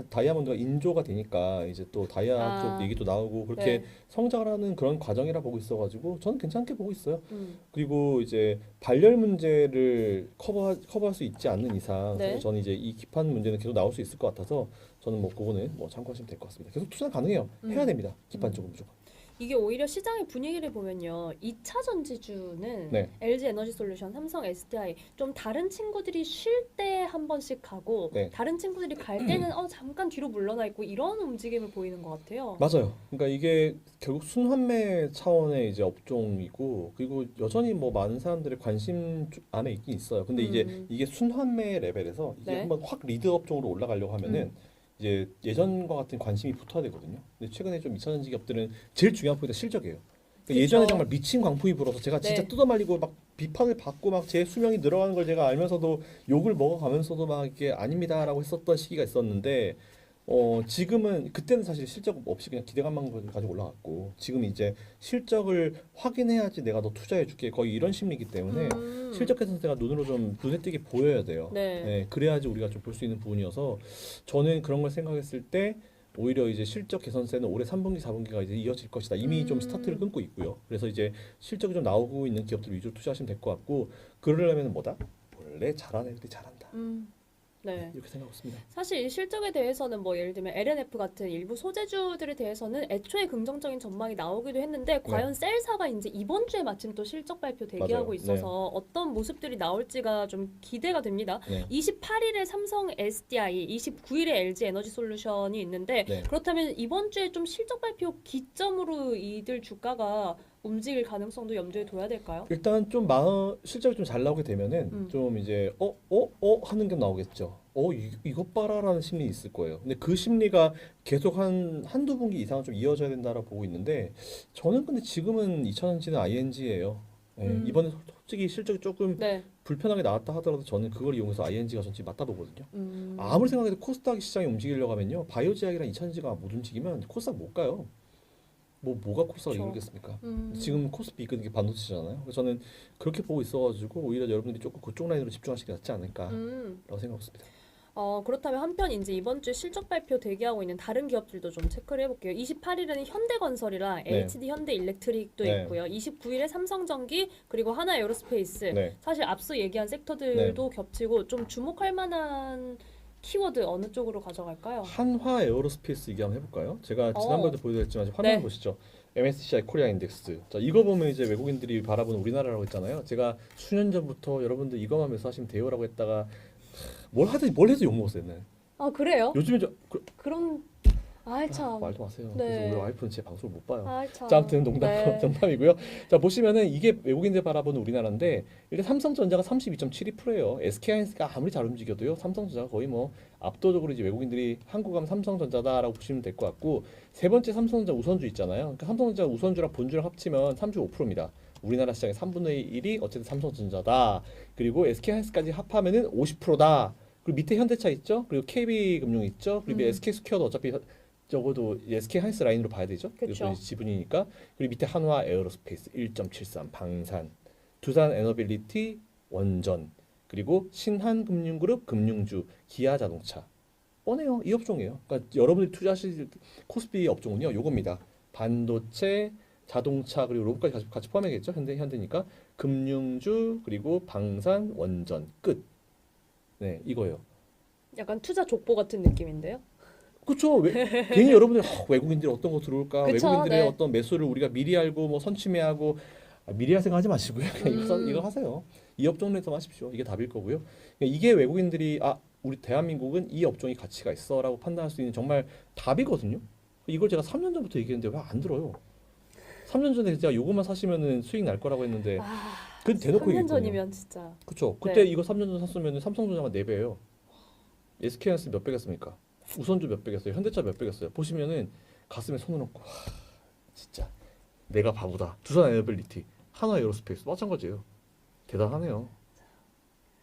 다이아몬드가 인조가 되니까 이제 또 다이아 쪽 얘기도 나오고 그렇게 네. 성장을 하는 그런 과정이라 보고 있어가지고 저는 괜찮게 보고 있어요. 음. 그리고 이제 발열 문제를 커버할 수 있지 않는 이상 네. 저는 이제 이 기판 문제는 계속 나올 수 있을 것 같아서 저는 뭐 그거는 뭐 참고하시면 될 것 같습니다. 계속 투자 가능해요. 해야 됩니다. 기판 쪽은 무조건. 이게 오히려 시장의 분위기를 보면요. 2차 전지주는 네. LG 에너지솔루션, 삼성 SDI 좀 다른 친구들이 쉴 때 한 번씩 가고 네. 다른 친구들이 갈 때는 잠깐 뒤로 물러나 있고 이런 움직임을 보이는 것 같아요. 맞아요. 그러니까 이게 결국 순환매 차원의 이제 업종이고 그리고 여전히 뭐 많은 사람들의 관심 안에 있긴 있어요. 근데 이게 순환매 레벨에서 이게 네. 한번 확 리드 업종으로 올라가려고 하면은 이제 예전과 같은 관심이 붙어야 되거든요. 근데 최근에 좀 2차전지 기업들은 제일 중요한 포인트가 실적이에요. 그러니까 예전에 정말 미친 광풍이 불어서 제가 진짜 네. 뜯어말리고 막 비판을 받고 막 제 수명이 늘어가는 걸 제가 알면서도 욕을 먹어가면서도 막 이게 아닙니다라고 했었던 시기가 있었는데 지금은 그때는 사실 실적 없이 그냥 기대감만 가지고 올라갔고 지금 이제 실적을 확인해야지 내가 너 투자해줄게 거의 이런 심리이기 때문에 실적 개선세가 눈으로 좀 눈에 띄게 보여야 돼요. 네. 그래야지 우리가 좀 볼 수 있는 부분이어서 저는 그런 걸 생각했을 때 오히려 이제 실적 개선세는 올해 3분기, 4분기가 이제 이어질 것이다. 이미 좀 스타트를 끊고 있고요. 그래서 이제 실적이 좀 나오고 있는 기업들 위주로 투자하시면 될 것 같고 그러려면 뭐다? 원래 잘하는 애들이 잘한다. 네. 이렇게 생각하고 있습니다. 사실 이 실적에 대해서는 뭐 예를 들면 LNF 같은 일부 소재주들에 대해서는 애초에 긍정적인 전망이 나오기도 했는데 과연 셀사가 이제 이번 주에 마침 또 실적 발표 대기하고 맞아요. 있어서 어떤 모습들이 나올지가 좀 기대가 됩니다. 네. 28일에 삼성 SDI, 29일에 LG 에너지 솔루션이 있는데 네. 그렇다면 이번 주에 좀 실적 발표 기점으로 이들 주가가 움직일 가능성도 염두에 둬야 될까요? 일단 좀 실적이 좀 잘 나오게 되면은 좀 이제 하는 게 나오겠죠. 이것 봐라라는 심리 있을 거예요. 근데 그 심리가 계속 한두 분기 이상은 좀 이어져야 된다라고 보고 있는데 저는 근데 지금은 2000년치는 ING예요. 이번에 솔직히 실적이 조금 네. 불편하게 나왔다 하더라도 저는 그걸 이용해서 ING가 전체 맞다 보거든요. 음. 아무리 생각해도 코스닥 시장이 움직이려고 하면요. 바이오지약이랑 2000년치가 못 움직이면 코스닥 못 가요. 뭐가 코스닥을 그쵸. 이끌겠습니까? 지금 코스피 이끄는 게 반도체잖아요. 그래서 저는 그렇게 보고 있어가지고 오히려 여러분들이 조금 그쪽 라인으로 집중하시는 게 낫지 않을까라고 생각하고 있습니다. 그렇다면 한편 이제 이번 주 실적 발표 대기하고 있는 다른 기업들도 좀 체크를 해볼게요. 28일에는 현대건설이랑 네. HD 현대일렉트릭도 네. 있고요. 29일에 삼성전기 그리고 하나에어로스페이스. 네. 사실 앞서 얘기한 섹터들도 겹치고 좀 주목할 만한 키워드 어느 쪽으로 가져갈까요? 한화 에어로스페이스 얘기 한번 해볼까요? 제가 지난번에도 보여드렸지만 화면 네. 보시죠. MSCI 코리아 인덱스. 자, 이거 보면 이제 외국인들이 바라보는 우리나라라고 했잖아요. 제가 수년 전부터 여러분들 이거만 매수하시면 돼요라고 했다가 뭘 해도 욕 먹었어요. 옛날에. 아 그래요? 요즘에 그런 참. 말도 마세요. 네. 그래서 우리 와이프는 제 방송을 못 봐요. 참. 자, 아무튼 농담, 네. 농담이고요. 자, 보시면은 이게 외국인들 바라보는 우리나라인데 일단 삼성전자가 32.72%예요. SK하이닉스가 아무리 잘 움직여도요. 삼성전자가 거의 뭐 압도적으로 이제 외국인들이 한국 가면 삼성전자다라고 보시면 될 것 같고 세 번째 삼성전자 우선주 있잖아요. 그러니까 삼성전자 우선주랑 본주랑 합치면 35%입니다. 우리나라 시장의 3분의 1이 어쨌든 삼성전자다. 그리고 SK하이닉스까지 합하면은 50%다. 그리고 밑에 현대차 있죠. 그리고 KB금융 있죠. 그리고 SK스퀘어도 어차피 적어도 SK 하이닉스 라인으로 봐야 되죠. 그쵸. 이것도 지분이니까. 그리고 밑에 한화 에어로스페이스 1.73, 방산, 두산 에너빌리티, 원전, 그리고 신한금융그룹, 금융주, 기아자동차. 뻔해요. 이 업종이에요. 그러니까 여러분들이 투자하실 코스피 업종은요, 요겁니다. 반도체, 자동차 그리고 로봇까지 같이 포함해야겠죠. 현대니까 금융주 그리고 방산, 원전 끝. 네, 이거예요. 약간 투자 족보 같은 느낌인데요. 그렇죠. 괜히 여러분들 외국인들이 어떤 거 들어올까? 그쵸, 외국인들의 네. 어떤 매수를 우리가 미리 알고 뭐 선취매하고 미리 할 생각하지 마시고요. 그냥 이거 하세요. 이 업종에서 하십시오. 이게 답일 거고요. 그러니까 이게 외국인들이 우리 대한민국은 이 업종이 가치가 있어라고 판단할 수 있는 정말 답이거든요. 이걸 제가 3년 전부터 얘기했는데 왜 안 들어요? 3년 전에 제가 요것만 사시면은 수익 날 거라고 했는데 그 대놓고 3년 얘기했거든요. 전이면 진짜. 그렇죠. 그때 네. 이거 3년 전 샀으면 삼성전자가 4배예요. SK하이닉스 몇 배겠습니까? 우선주 몇 배겠어요? 현대차 몇 배겠어요? 보시면은 가슴에 손을 얹고 진짜 내가 바보다. 두산 에너빌리티, 한화 에어로스페이스 마찬가지예요. 대단하네요.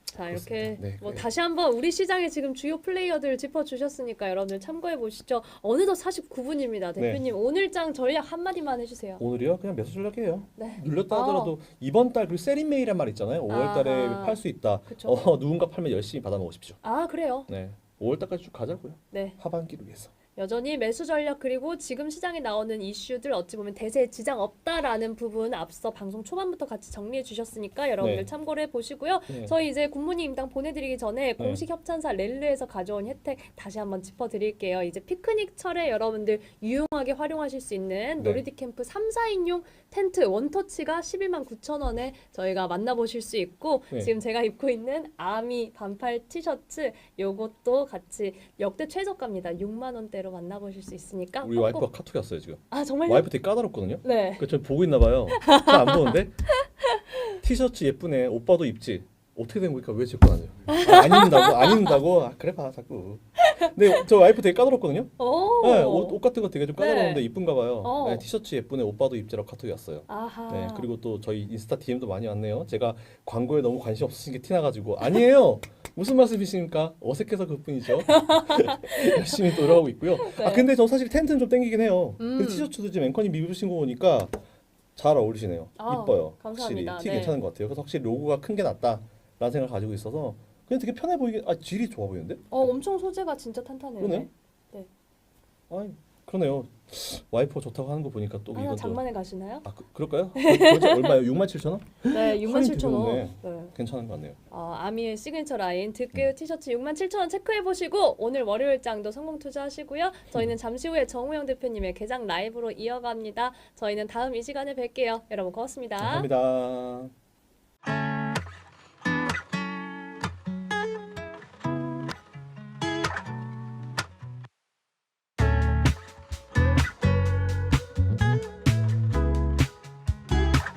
자, 이렇게 그렇습니다. 네, 뭐 네. 다시 한번 우리 시장의 지금 주요 플레이어들 짚어주셨으니까 여러분들 참고해 보시죠. 어느덧 49분입니다. 대표님 오늘 장 전략 한마디만 해주세요. 오늘이요? 그냥 매수 전략이에요. 네. 눌렸다 하더라도 이번 달 그리고 세린메이란 말 있잖아요. 5월 달에 아하. 팔 수 있다. 그쵸. 누군가 팔면 열심히 받아 먹으십시오. 아, 그래요. 네. 5월 달까지 쭉 가자고요. 네. 하반기를 위해서. 여전히 매수 전략 그리고 지금 시장에 나오는 이슈들 어찌 보면 대세에 지장 없다라는 부분 앞서 방송 초반부터 같이 정리해 주셨으니까 여러분들 네. 참고를 해보시고요. 네. 저희 이제 굿모닝 임당 보내드리기 전에 공식 협찬사 렐르에서 가져온 혜택 다시 한번 짚어드릴게요. 이제 피크닉철에 여러분들 유용하게 활용하실 수 있는 네. 노르딕 캠프 3, 4인용 텐트 원터치가 119,000원에 저희가 만나보실 수 있고 네. 지금 제가 입고 있는 아미 반팔 티셔츠 요것도 같이 역대 최저가입니다. 6만 원대로 만나보실 수 있으니까 우리 꼭 와이프가 카톡이 왔어요 지금. 아 정말요? 와이프 되게 까다롭거든요. 네. 그 저 보고 있나 봐요. 잘 안 보는데 티셔츠 예쁘네. 오빠도 입지. 어떻게 된 거니까 왜 제 거 아니에요? 안 입는다고? 안 입는다고? 그래 봐 자꾸. 근데 저 와이프 되게 까다롭거든요. 오. 네, 옷 같은 거 되게 좀 까다로운데 네. 이쁜가 봐요. 어. 네, 티셔츠 예쁘네. 오빠도 입지라고 카톡이 왔어요. 아하. 네, 그리고 또 저희 인스타 DM도 많이 왔네요. 제가 광고에 너무 관심 없으신 게 티나가지고 아니에요. 무슨 말씀이십니까? 어색해서 그뿐이죠. 열심히 노력하고 있고요. 네. 근데 저 사실 텐트는 좀 땡기긴 해요. 음. 근데 티셔츠도 지금 앵커님 입으신 거 보니까 잘 어울리시네요. 아, 이뻐요. 감사합니다. 확실히 티 네. 괜찮은 것 같아요. 그래서 확실히 로고가 큰 게 낫다라는 생각을 가지고 있어서 그냥 되게 편해 보이게 질이 좋아 보이는데? 엄청 소재가 진짜 탄탄해요. 그러네요. 네. 아니 그러네요. 와이프가 좋다고 하는 거 보니까 또 하나 이건 또 장만에 가시나요? 그럴까요? 그렇죠. 얼마예요? 67,000원? 네, 할인 67,000원. 되게 네. 괜찮은 것 같네요. 아미의 시그니처 라인 득교 티셔츠 67,000원 체크해 보시고 오늘 월요일 장도 성공 투자하시고요. 저희는 잠시 후에 정우영 대표님의 개장 라이브로 이어갑니다. 저희는 다음 이 시간에 뵐게요. 여러분 고맙습니다. 감사합니다.